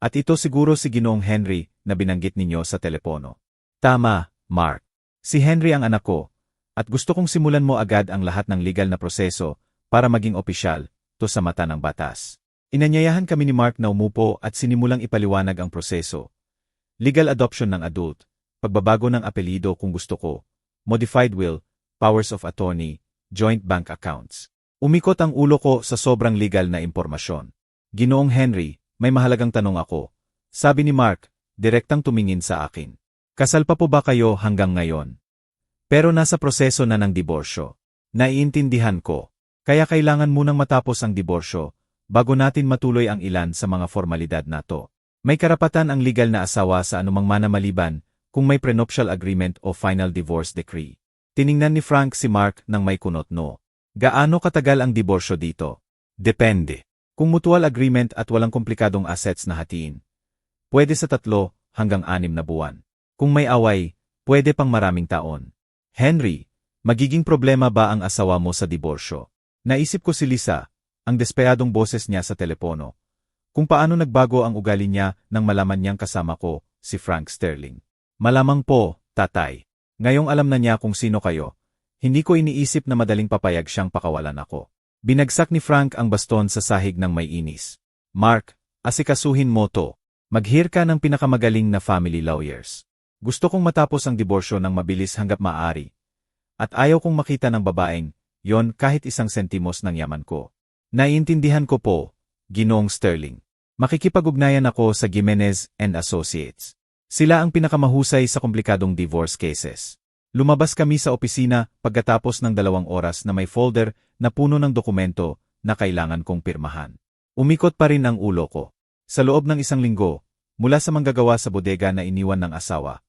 At ito siguro si Ginoong Henry na binanggit ninyo sa telepono. Tama, Mark. Si Henry ang anak ko, at gusto kong simulan mo agad ang lahat ng legal na proseso para maging opisyal, to sa mata ng batas. Inanyayahan kami ni Mark na umupo at sinimulang ipaliwanag ang proseso. Legal adoption ng adult, pagbabago ng apelido kung gusto ko, modified will, powers of attorney, joint bank accounts. Umikot ang ulo ko sa sobrang legal na impormasyon. Ginoong Henry, may mahalagang tanong ako. Sabi ni Mark, direktang tumingin sa akin. Kasal pa po ba kayo hanggang ngayon? Pero nasa proseso na ng diborsyo. Naiintindihan ko. Kaya kailangan munang matapos ang diborsyo bago natin matuloy ang ilan sa mga formalidad na to. May karapatan ang legal na asawa sa anumang mana maliban kung may prenuptial agreement o final divorce decree. Tiningnan ni Frank si Mark nang may kunot no. Gaano katagal ang diborsyo dito? Depende. Kung mutual agreement at walang komplikadong assets na hatiin, pwede sa 3 hanggang 6 na buwan. Kung may away, pwede pang maraming taon. Henry, magiging problema ba ang asawa mo sa diborsyo? Naisip ko si Lisa, ang desperadong boses niya sa telepono. Kung paano nagbago ang ugali niya nang malaman niyang kasama ko, si Frank Sterling. Malamang po, tatay. Ngayong alam na niya kung sino kayo, Hindi ko iniisip na madaling papayag siyang pakawalan ako. Binagsak ni Frank ang baston sa sahig ng may inis. Mark, asikasuhin mo to. Mag-hire ka ng pinakamagaling na family lawyers. Gusto kong matapos ang diborsyo ng mabilis hanggat maaari. At ayaw kong makita ng babaeng, yon kahit isang sentimos ng yaman ko. Naiintindihan ko po, Ginoong Sterling. Makikipag-ugnayan ako sa Gimenez and Associates. Sila ang pinakamahusay sa komplikadong divorce cases. Lumabas kami sa opisina pagkatapos ng 2 oras na may folder na puno ng dokumento na kailangan kong pirmahan. Umikot pa rin ang ulo ko. Sa loob ng 1 linggo, mula sa manggagawa sa bodega na iniwan ng asawa,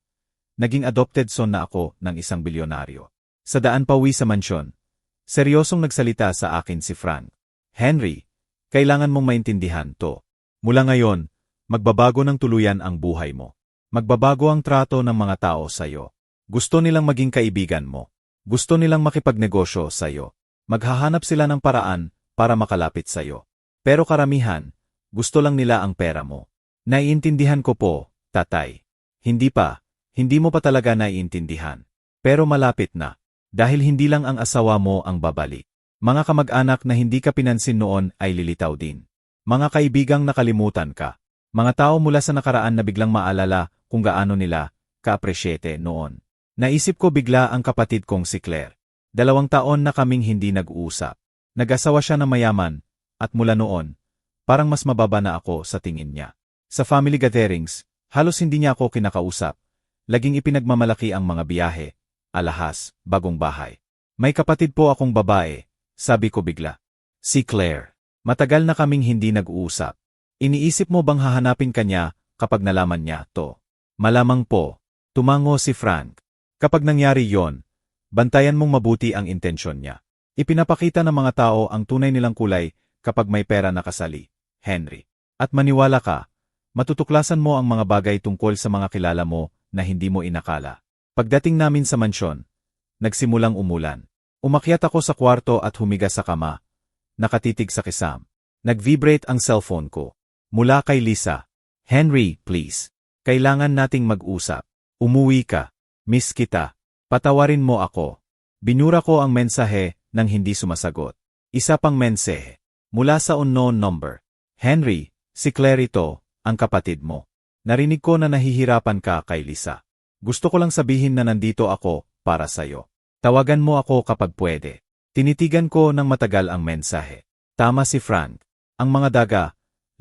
naging adopted son na ako ng isang bilyonaryo. Sa daan pauwi sa mansyon, seryosong nagsalita sa akin si Frank. Henry, kailangan mong maintindihan to. Mula ngayon, magbabago ng tuluyan ang buhay mo. Magbabago ang trato ng mga tao sa'yo. Gusto nilang maging kaibigan mo. Gusto nilang makipagnegosyo sa'yo. Maghahanap sila ng paraan para makalapit sa'yo. Pero karamihan, gusto lang nila ang pera mo. Naiintindihan ko po, tatay. Hindi pa, hindi mo pa talaga naiintindihan. Pero malapit na. Dahil hindi lang ang asawa mo ang babalik. Mga kamag-anak na hindi ka pinansin noon ay lilitaw din. Mga kaibigang nakalimutan ka. Mga tao mula sa nakaraan na biglang maalala kung gaano nila ka-apresyete noon. Naisip ko bigla ang kapatid kong si Claire. 2 taon na kaming hindi nag-uusap. Nag-asawa siya na mayaman, at mula noon, parang mas mababa na ako sa tingin niya. Sa family gatherings, halos hindi niya ako kinakausap. Laging ipinagmamalaki ang mga biyahe, alahas, bagong bahay. May kapatid po akong babae, sabi ko bigla. Si Claire. Matagal na kaming hindi nag-uusap. Iniisip mo bang hahanapin ka niya kapag nalaman niya to? Malamang po. Tumango si Frank. Kapag nangyari yon, bantayan mong mabuti ang intensyon niya. Ipinapakita ng mga tao ang tunay nilang kulay kapag may pera nakasali, Henry. At maniwala ka, matutuklasan mo ang mga bagay tungkol sa mga kilala mo na hindi mo inakala. Pagdating namin sa mansyon, nagsimulang umulan. Umakyat ako sa kwarto at humiga sa kama. Nakatitig sa kisam. Nag-vibrate ang cellphone ko. Mula kay Lisa. Henry, please. Kailangan nating mag-usap. Umuwi ka. Miss kita. Patawarin mo ako. Binura ko ang mensahe nang hindi sumasagot. Isa pang mensahe. Mula sa unknown number. Henry, si Claire ito, ang kapatid mo. Narinig ko na nahihirapan ka kay Lisa. Gusto ko lang sabihin na nandito ako para sa'yo. Tawagan mo ako kapag pwede. Tinitigan ko ng matagal ang mensahe. Tama si Frank. Ang mga daga,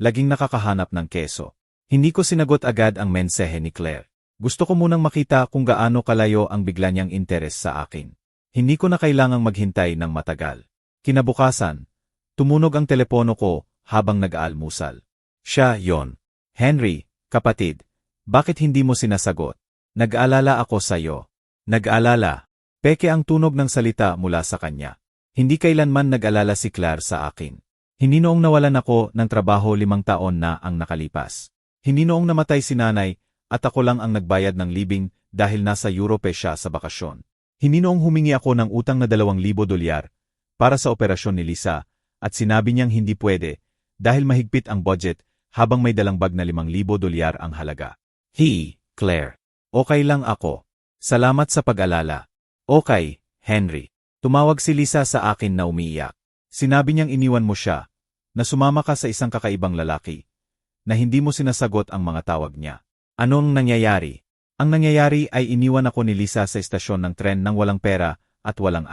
laging nakakahanap ng keso. Hindi ko sinagot agad ang mensahe ni Claire. Gusto ko munang makita kung gaano kalayo ang bigla niyang interes sa akin. Hindi ko na kailangang maghintay ng matagal. Kinabukasan, tumunog ang telepono ko habang nag-aalmusal. Siya yon. Henry, kapatid, bakit hindi mo sinasagot? Nag-alala ako sa'yo. Nag-alala. Peke ang tunog ng salita mula sa kanya. Hindi kailanman nag-alala si Claire sa akin. Hindi noong nawalan ako ng trabaho 5 taon na ang nakalipas. Hindi noong namatay si nanay at ako lang ang nagbayad ng libing dahil nasa Europe siya sa bakasyon. Hindi noong humingi ako ng utang na $2,000 para sa operasyon ni Lisa at sinabi niyang hindi pwede dahil mahigpit ang budget habang may dalang bag na $5,000 ang halaga. Claire. Okay lang ako. Salamat sa pag-alala. Okay, Henry. Tumawag si Lisa sa akin na umiiyak. Sinabi niyang iniwan mo siya, na sumama ka sa isang kakaibang lalaki, na hindi mo sinasagot ang mga tawag niya. Anong nangyayari? Ang nangyayari ay iniwan ako ni Lisa sa istasyon ng tren nang walang pera at walang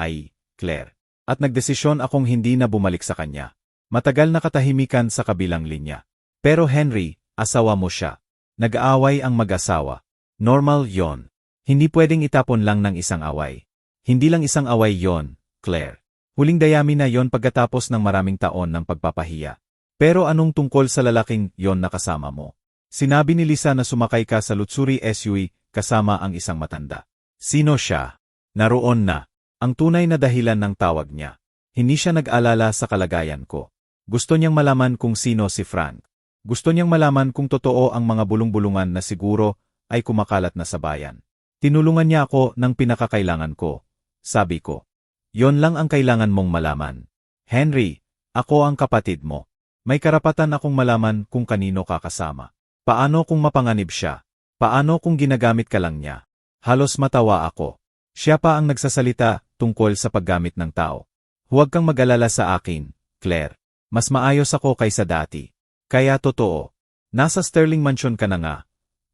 Claire. At nagdesisyon akong hindi na bumalik sa kanya. Matagal na katahimikan sa kabilang linya. Pero Henry, asawa mo siya. Nag-aaway ang mag-asawa. Normal yon. Hindi pwedeng itapon lang ng isang away. Hindi lang isang away yon, Claire. Huling dayami na yon pagkatapos ng maraming taon ng pagpapahiya. Pero anong tungkol sa lalaking yon na kasama mo? Sinabi ni Lisa na sumakay ka sa luxury SUV kasama ang isang matanda. Sino siya? Naroon na. Ang tunay na dahilan ng tawag niya. Hindi siya nag-alala sa kalagayan ko. Gusto niyang malaman kung sino si Frank. Gusto niyang malaman kung totoo ang mga bulong-bulungan na siguro ay kumakalat na sa bayan. Tinulungan niya ako ng pinakakailangan ko. Sabi ko, yon lang ang kailangan mong malaman. Henry, ako ang kapatid mo. May karapatan akong malaman kung kanino kakasama. Paano kung mapanganib siya? Paano kung ginagamit ka lang niya? Halos matawa ako. Siya pa ang nagsasalita tungkol sa paggamit ng tao. Huwag kang mag-alala sa akin, Claire. Mas maayos ako kaysa dati. Kaya totoo. Nasa Sterling Mansion ka na nga.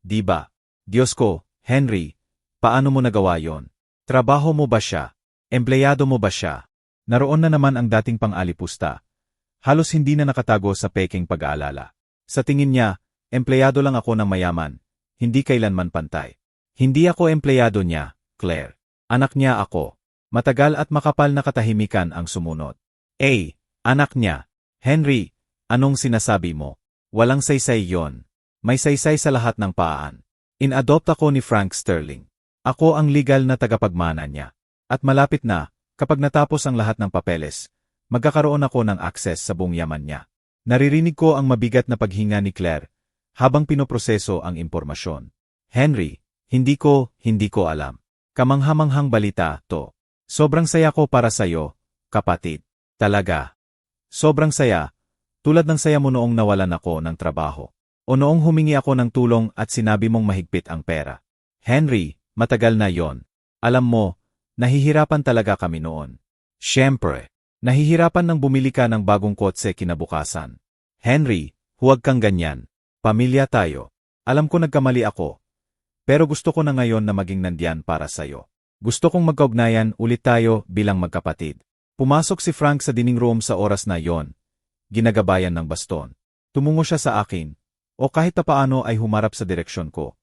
Di ba? Diyos ko, Henry, paano mo nagawa yon? Trabaho mo ba siya? Empleyado mo ba siya? Naroon na naman ang dating pang-alipusta. Halos hindi na nakatago sa peking pag-aalala. Sa tingin niya, empleyado lang ako ng mayaman, hindi kailanman pantay. Hindi ako empleyado niya, Claire. Anak niya ako. Matagal at makapal na katahimikan ang sumunod. Anak niya. Henry, anong sinasabi mo? Walang saysay yon. May saysay sa lahat ng paan. In-adopt ako ni Frank Sterling. Ako ang legal na tagapagmana niya. At malapit na, kapag natapos ang lahat ng papeles, magkakaroon ako ng access sa buong yaman niya. Naririnig ko ang mabigat na paghinga ni Claire habang pinoproseso ang impormasyon. Henry, hindi ko alam. Kamanghamanghang balita to. Sobrang saya ko para sayo, kapatid. Talaga. Sobrang saya, tulad ng saya mo noong nawalan ako ng trabaho. O noong humingi ako ng tulong at sinabi mong mahigpit ang pera. Henry, matagal na yon. Alam mo, nahihirapan talaga kami noon. Siyempre, nahihirapan nang bumili ka ng bagong kotse kinabukasan. Henry, huwag kang ganyan. Pamilya tayo. Alam ko nagkamali ako. Pero gusto ko na ngayon na maging nandiyan para sayo. Gusto kong magkaugnayan ulit tayo bilang magkapatid. Pumasok si Frank sa dining room sa oras na yon. Ginagabayan ng baston. Tumungo siya sa akin, o kahit papaano ay humarap sa direksyon ko.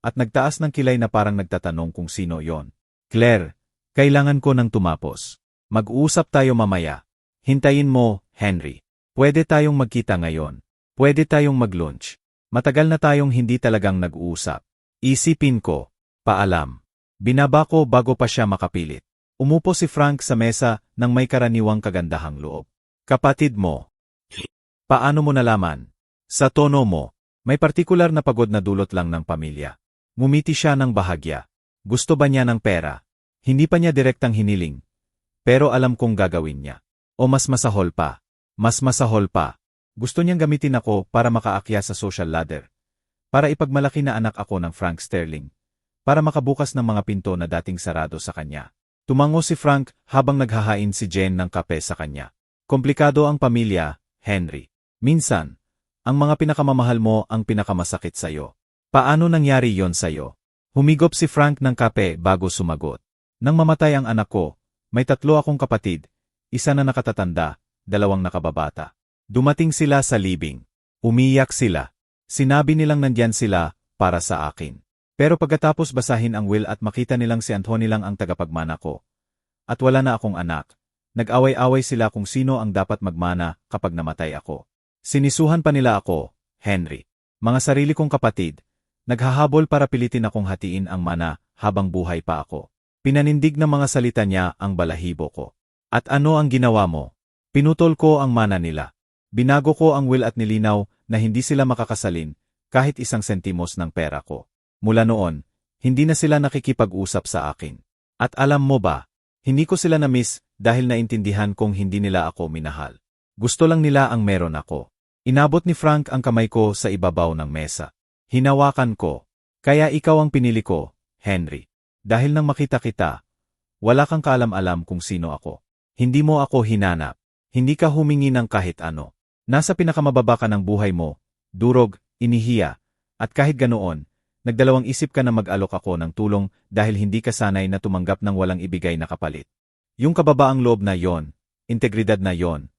At nagtaas ng kilay na parang nagtatanong kung sino yon. Claire, kailangan ko nang tumapos. Mag-uusap tayo mamaya. Hintayin mo, Henry. Pwede tayong magkita ngayon. Pwede tayong mag-lunch. Matagal na tayong hindi talagang nag-uusap. Isipin ko. Paalam. Binaba ko bago pa siya makapilit. Umupo si Frank sa mesa nang may karaniwang kagandahang loob. Kapatid mo. Paano mo nalaman? Sa tono mo, may partikular na pagod na dulot lang ng pamilya. Ngumiti siya ng bahagya. Gusto ba niya ng pera? Hindi pa niya direktang hiniling. Pero alam kong gagawin niya. O mas masahol pa. Mas masahol pa. Gusto niyang gamitin ako para makaakya sa social ladder. Para ipagmalaki na anak ako ng Frank Sterling. Para makabukas ng mga pinto na dating sarado sa kanya. Tumango si Frank habang naghahain si Jen ng kape sa kanya. Komplikado ang pamilya, Henry. Minsan, ang mga pinakamamahal mo ang pinakamasakit sayo. Paano nangyari yon sayo? Humigop si Frank ng kape bago sumagot. Nang mamatay ang anak ko, may 3 akong kapatid, isa na nakatatanda, 2 nakababata. Dumating sila sa libing. Umiyak sila. Sinabi nilang nandyan sila para sa akin. Pero pagkatapos basahin ang will at makita nilang si Anthony lang ang tagapagmana ko. At wala na akong anak. Nag-away-away sila kung sino ang dapat magmana kapag namatay ako. Sinisuhan pa nila ako, Henry. Mga sarili kong kapatid, naghahabol para pilitin akong hatiin ang mana habang buhay pa ako. Pinanindig ng mga salita niya ang balahibo ko. At ano ang ginawa mo? Pinutol ko ang mana nila. Binago ko ang will at nilinaw na hindi sila makakasalin kahit 1 sentimos ng pera ko. Mula noon, hindi na sila nakikipag-usap sa akin. At alam mo ba, hindi ko sila na-miss dahil naintindihan kong hindi nila ako minahal. Gusto lang nila ang meron ako. Inabot ni Frank ang kamay ko sa ibabaw ng mesa. Hinawakan ko. Kaya ikaw ang pinili ko, Henry. Dahil nang makita kita, wala kang kaalam-alam kung sino ako. Hindi mo ako hinanap. Hindi ka humingi ng kahit ano. Nasa pinakamababa ka ng buhay mo, durog, inihiya, at kahit ganoon, nagdalawang isip ka na mag-alok ako ng tulong dahil hindi ka sanay na tumanggap ng walang ibigay na kapalit. Yung kababaang loob na yon, integridad na yon,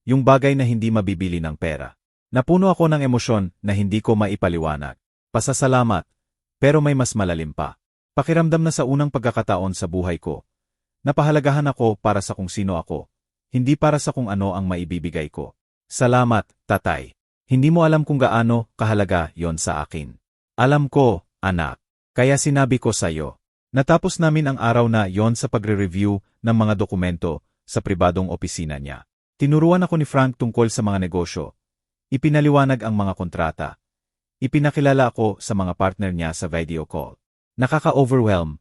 yung bagay na hindi mabibili ng pera. Napuno ako ng emosyon na hindi ko maipaliwanag. Pasasalamat, pero may mas malalim pa. Pakiramdam na sa unang pagkakataon sa buhay ko. Napahalagahan ako para sa kung sino ako, hindi para sa kung ano ang maibibigay ko. Salamat, tatay. Hindi mo alam kung gaano kahalaga yon sa akin. Alam ko, anak. Kaya sinabi ko sa'yo. Natapos namin ang araw na yon sa pagre-review ng mga dokumento sa pribadong opisina niya. Tinuruan ako ni Frank tungkol sa mga negosyo. Ipinaliwanag ang mga kontrata. Ipinakilala ako sa mga partner niya sa video call. Nakaka-overwhelm,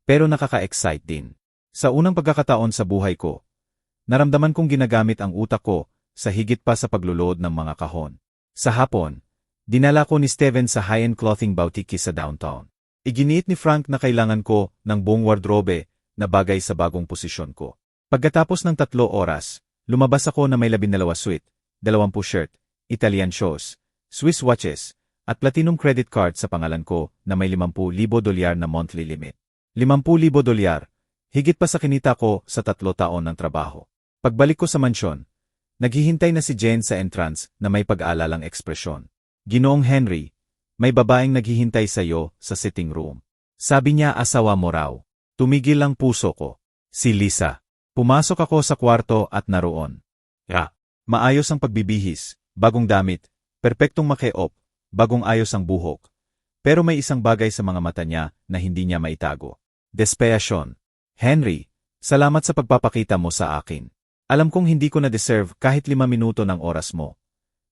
pero nakaka-excite din. Sa unang pagkakataon sa buhay ko, naramdaman kong ginagamit ang utak ko sa higit pa sa pagluluod ng mga kahon. Sa hapon, dinala ko ni Steven sa high-end clothing boutique sa downtown. Iginiit ni Frank na kailangan ko ng buong wardrobe na bagay sa bagong posisyon ko. Pagkatapos ng 3 oras, lumabas ako na may 12 suite, 20 shirt, Italian shoes, Swiss watches, at platinum credit card sa pangalan ko na may $50,000 na monthly limit. $50,000, higit pa sa kinita ko sa 3 taon ng trabaho. Pagbalik ko sa mansyon, naghihintay na si Jane sa entrance na may pag-aalalang ekspresyon. Ginoong Henry, may babaeng naghihintay sa iyo sa sitting room. Sabi niya asawa mo raw. Tumigil ang puso ko. Si Lisa. Pumasok ako sa kwarto at naroon. Maayos ang pagbibihis, bagong damit, perpektong make-up, bagong ayos ang buhok. Pero may isang bagay sa mga mata niya na hindi niya maitago. Desperation. Henry, salamat sa pagpapakita mo sa akin. Alam kong hindi ko na-deserve kahit 5 minuto ng oras mo.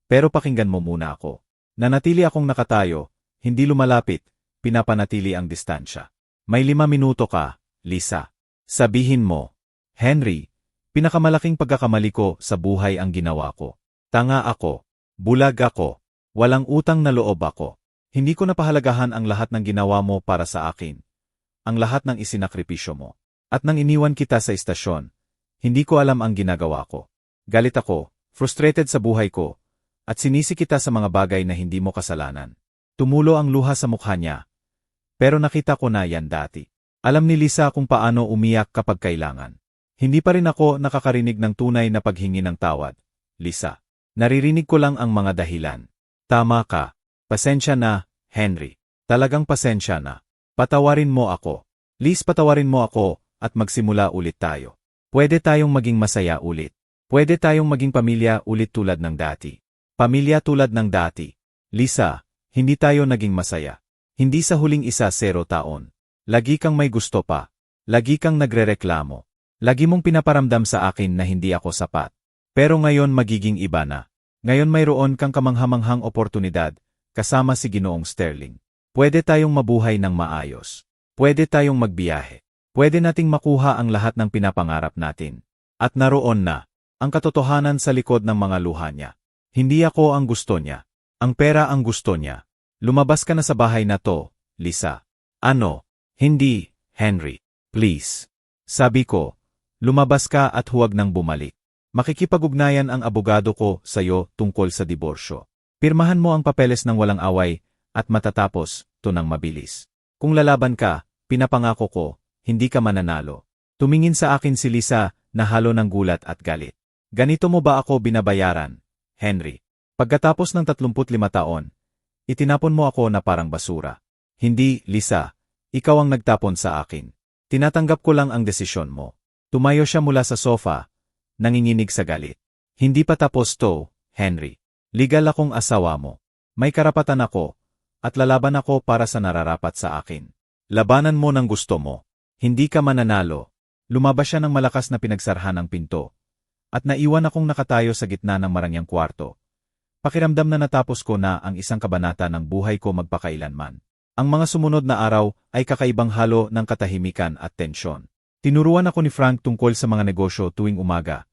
Pero pakinggan mo muna ako. Nanatili akong nakatayo, hindi lumalapit, pinapanatili ang distansya. May 5 minuto ka, Lisa. Sabihin mo, Henry, pinakamalaking pagkakamali ko sa buhay ang ginawa ko. Tanga ako, bulag ako, walang utang na loob ako. Hindi ko napahalagahan ang lahat ng ginawa mo para sa akin. Ang lahat ng isinakripisyo mo. At nang iniwan kita sa istasyon, hindi ko alam ang ginagawa ko. Galit ako, frustrated sa buhay ko, at sinisi kita sa mga bagay na hindi mo kasalanan. Tumulo ang luha sa mukha niya. Pero nakita ko na yan dati. Alam ni Lisa kung paano umiyak kapag kailangan. Hindi pa rin ako nakakarinig ng tunay na paghingi ng tawad. Lisa, naririnig ko lang ang mga dahilan. Tama ka. Pasensya na, Henry. Talagang pasensya na. Patawarin mo ako. Liz, patawarin mo ako at magsimula ulit tayo. Pwede tayong maging masaya ulit. Pwede tayong maging pamilya ulit tulad ng dati. Pamilya tulad ng dati. Lisa, hindi tayo naging masaya. Hindi sa huling 0 taon. Lagi kang may gusto pa. Lagi kang nagrereklamo. Lagi mong pinaparamdam sa akin na hindi ako sapat. Pero ngayon magiging iba na. Ngayon mayroon kang kamanghamanghang oportunidad, kasama si Ginoong Sterling. Pwede tayong mabuhay ng maayos. Pwede tayong magbiyahe. Pwede nating makuha ang lahat ng pinapangarap natin. At naroon na, ang katotohanan sa likod ng mga luha niya. Hindi ako ang gusto niya. Ang pera ang gusto niya. Lumabas ka na sa bahay na to, Lisa. Ano? Hindi, Henry. Please. Sabi ko, lumabas ka at huwag nang bumalik. Makikipag-ugnayan ang abogado ko sa'yo tungkol sa diborsyo. Pirmahan mo ang papeles ng walang away at matatapos to ng mabilis. Kung lalaban ka, pinapangako ko, hindi ka mananalo. Tumingin sa akin si Lisa na halo ng gulat at galit. Ganito mo ba ako binabayaran, Henry? Pagkatapos ng 35 taon, itinapon mo ako na parang basura. Hindi, Lisa, ikaw ang nagtapon sa akin. Tinatanggap ko lang ang desisyon mo. Tumayo siya mula sa sofa, nanginginig sa galit. Hindi pa tapos to, Henry. Legal akong asawa mo. May karapatan ako, at lalaban ako para sa nararapat sa akin. Labanan mo ng gusto mo. Hindi ka mananalo. Lumabas siya ng malakas na pinagsarhan ng pinto. At naiwan akong nakatayo sa gitna ng marangyang kwarto. Pakiramdam na natapos ko na ang isang kabanata ng buhay ko magpakailanman. Ang mga sumunod na araw ay kakaibang halo ng katahimikan at tensyon. Tinuruan ako ni Frank tungkol sa mga negosyo tuwing umaga.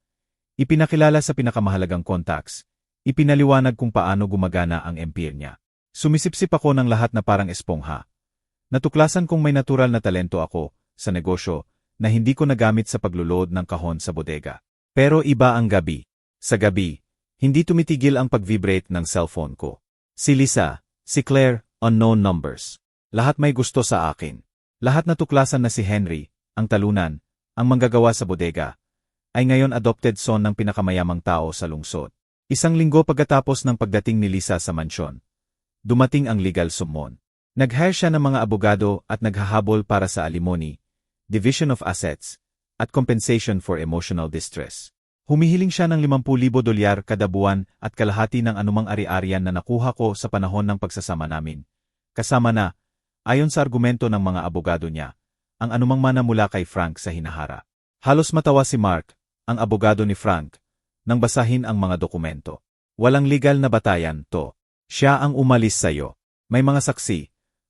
Ipinakilala sa pinakamahalagang contacts. Ipinaliwanag kung paano gumagana ang empire niya. Sumisipsip ako ng lahat na parang espongha. Natuklasan kong may natural na talento ako sa negosyo na hindi ko nagamit sa paglulod ng kahon sa bodega. Pero iba ang gabi. Sa gabi, hindi tumitigil ang pag-vibrate ng cellphone ko. Si Lisa, si Claire, unknown numbers. Lahat may gusto sa akin. Lahat natuklasan na si Henry, ang talunan, ang manggagawa sa bodega, ay ngayon adopted son ng pinakamayamang tao sa lungsod. Isang linggo pagkatapos ng pagdating ni Lisa sa mansyon, dumating ang legal summon. Nag-hire siya ng mga abogado at naghahabol para sa alimony, division of assets, at compensation for emotional distress. Humihiling siya ng $50,000 kada buwan at kalahati ng anumang ari-arian na nakuha ko sa panahon ng pagsasama namin. Kasama na, ayon sa argumento ng mga abogado niya, ang anumang mana mula kay Frank sa hinahara. Halos matawa si Mark, ang abogado ni Frank, nang basahin ang mga dokumento. Walang legal na batayan to. Siya ang umalis sa'yo. May mga saksi,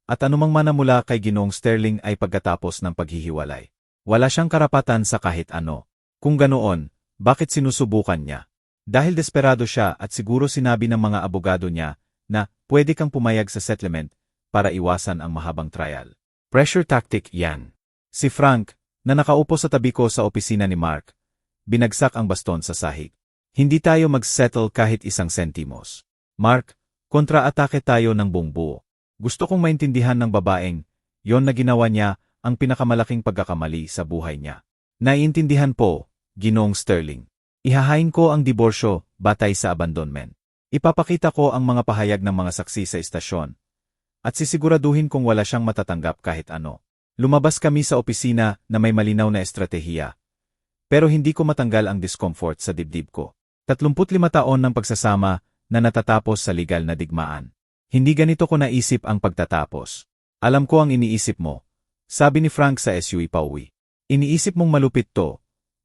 at anumang mana mula kay Ginoong Sterling ay pagkatapos ng paghihiwalay. Wala siyang karapatan sa kahit ano. Kung ganoon, bakit sinusubukan niya? Dahil desperado siya at siguro sinabi ng mga abogado niya na pwede kang pumayag sa settlement para iwasan ang mahabang trial. Pressure tactic yan. Si Frank, na nakaupo sa tabi ko sa opisina ni Mark. Binagsak ang baston sa sahig. Hindi tayo mag-settle kahit isang sentimos. Mark, kontra-atake tayo ng buong buo. Gusto kong maintindihan ng babaeng, yon na ginawa niya ang pinakamalaking pagkakamali sa buhay niya. Naiintindihan po, Ginoong Sterling. Ihahain ko ang diborsyo batay sa abandonment. Ipapakita ko ang mga pahayag ng mga saksi sa istasyon. At sisiguraduhin kung wala siyang matatanggap kahit ano. Lumabas kami sa opisina na may malinaw na estratehiya. Pero hindi ko matanggal ang discomfort sa dibdib ko. 35 taon ng pagsasama na natatapos sa legal na digmaan. Hindi ganito ko naisip ang pagtatapos. Alam ko ang iniisip mo. Sabi ni Frank sa SUV pauwi. Iniisip mong malupit to,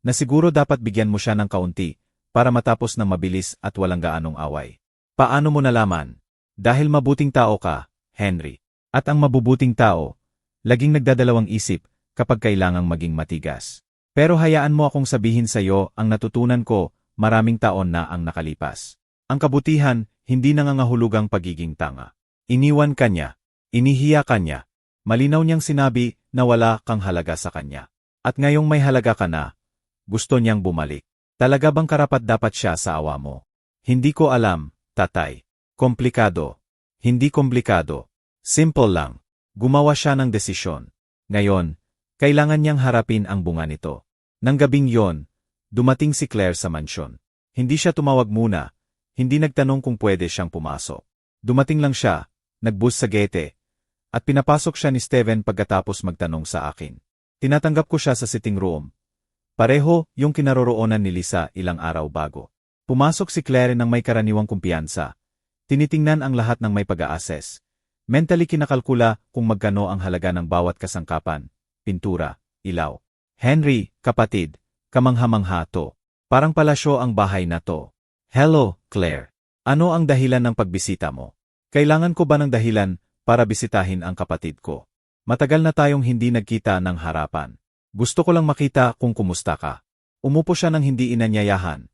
na siguro dapat bigyan mo siya ng kaunti para matapos ng mabilis at walang gaanong away. Paano mo nalaman? Dahil mabuting tao ka, Henry. At ang mabubuting tao, laging nagdadalawang isip kapag kailangang maging matigas. Pero hayaan mo akong sabihin sa iyo ang natutunan ko maraming taon na ang nakalipas. Ang kabutihan, hindi nangangahulugang pagiging tanga. Iniwan ka niya. Inihiya ka niya. Malinaw niyang sinabi na wala kang halaga sa kanya. At ngayong may halaga ka na, gusto niyang bumalik. Talaga bang karapat-dapat siya sa awa mo? Hindi ko alam, tatay. Komplikado. Hindi komplikado. Simple lang. Gumawa siya ng desisyon. Ngayon, kailangan niyang harapin ang bunga nito. Nang gabing yon, dumating si Claire sa mansyon. Hindi siya tumawag muna. Hindi nagtanong kung pwede siyang pumasok. Dumating lang siya, nagbus sa gate, at pinapasok siya ni Steven pagkatapos magtanong sa akin. Tinatanggap ko siya sa sitting room. Pareho yung kinaroroonan ni Lisa ilang araw bago. Pumasok si Claire nang may karaniwang kumpiyansa. Tinitingnan ang lahat ng may pag-a-assess. Mentally kinakalkula kung magkano ang halaga ng bawat kasangkapan, pintura, ilaw. Henry, kapatid, kamangha-mangha to. Parang palasyo ang bahay na to. Hello, Claire. Ano ang dahilan ng pagbisita mo? Kailangan ko ba ng dahilan para bisitahin ang kapatid ko? Matagal na tayong hindi nagkita ng harapan. Gusto ko lang makita kung kumusta ka. Umupo siya ng hindi inanyayahan.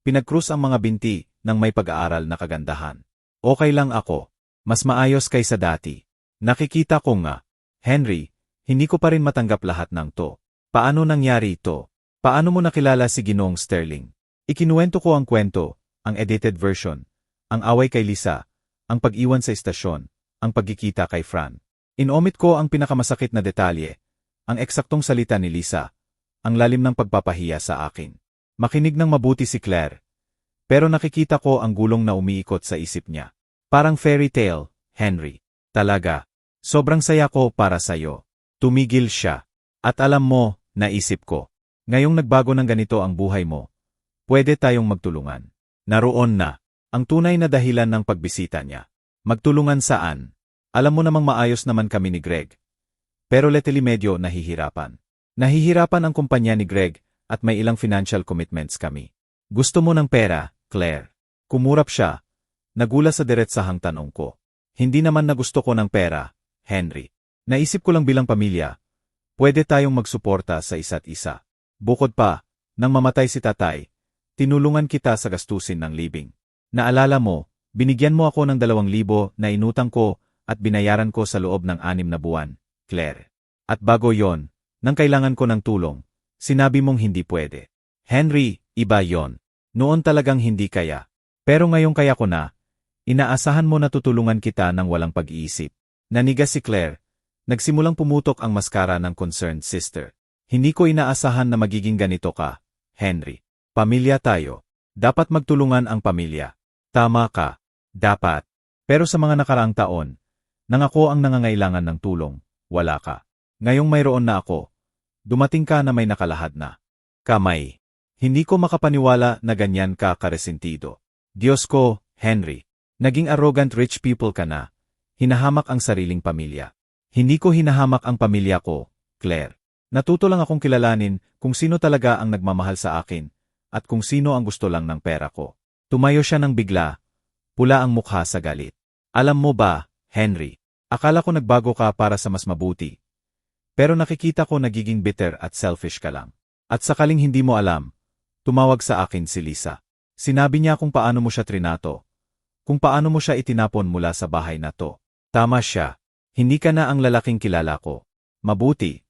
Pinagkrus ang mga binti ng may pag-aaral na kagandahan. Okay lang ako. Mas maayos kaysa dati. Nakikita ko nga. Henry, hindi ko pa rin matanggap lahat ng to. Paano nangyari ito? Paano mo nakilala si Ginoong Sterling? Ikinuwento ko ang kwento, ang edited version, ang away kay Lisa, ang pag-iwan sa istasyon, ang pagkikita kay Fran. Inomit ko ang pinakamasakit na detalye. Ang eksaktong salita ni Lisa, ang lalim ng pagpapahiya sa akin. Makinig ng mabuti si Claire. Pero nakikita ko ang gulong na umiikot sa isip niya. Parang fairy tale, Henry. Talaga. Sobrang saya ko para sa'yo. Tumigil siya. At alam mo, naisip ko. Ngayong nagbago ng ganito ang buhay mo, pwede tayong magtulungan. Naroon na. Ang tunay na dahilan ng pagbisita niya. Magtulungan saan? Alam mo namang maayos naman kami ni Greg. Pero lately medyo nahihirapan. Nahihirapan ang kumpanya ni Greg at may ilang financial commitments kami. Gusto mo ng pera, Claire? Kumurap siya. Nagula sa diretsahang tanong ko. Hindi naman na gusto ko ng pera, Henry. Naisip ko lang bilang pamilya, pwede tayong magsuporta sa isa't isa. Bukod pa, nang mamatay si tatay, tinulungan kita sa gastusin ng libing. Naalala mo, binigyan mo ako ng 2,000 na inutang ko at binayaran ko sa loob ng 6 na buwan. Claire. At bago yon, nang kailangan ko ng tulong, sinabi mong hindi pwede. Henry, iba yon. Noon talagang hindi kaya. Pero ngayong kaya ko na, inaasahan mo na tutulungan kita ng walang pag-iisip. Nanigas si Claire. Nagsimulang pumutok ang maskara ng concerned sister. Hindi ko inaasahan na magiging ganito ka, Henry. Pamilya tayo. Dapat magtulungan ang pamilya. Tama ka. Dapat. Pero sa mga nakaraang taon, nang ako ang nangangailangan ng tulong, wala ka. Ngayong mayroon na ako, dumating ka na may nakalahad na kamay. Hindi ko makapaniwala na ganyan ka karesentido. Diyos ko, Henry, naging arrogant rich people ka na, hinahamak ang sariling pamilya. Hindi ko hinahamak ang pamilya ko, Claire. Natuto lang akong kilalanin kung sino talaga ang nagmamahal sa akin, at kung sino ang gusto lang ng pera ko. Tumayo siya ng bigla, pula ang mukha sa galit. Alam mo ba, Henry, akala ko nagbago ka para sa mas mabuti. Pero nakikita ko nagiging bitter at selfish ka lang. At sakaling hindi mo alam, tumawag sa akin si Lisa. Sinabi niya kung paano mo siya trinato. Kung paano mo siya itinapon mula sa bahay na to. Tama siya. Hindi ka na ang lalaking kilala ko. Mabuti.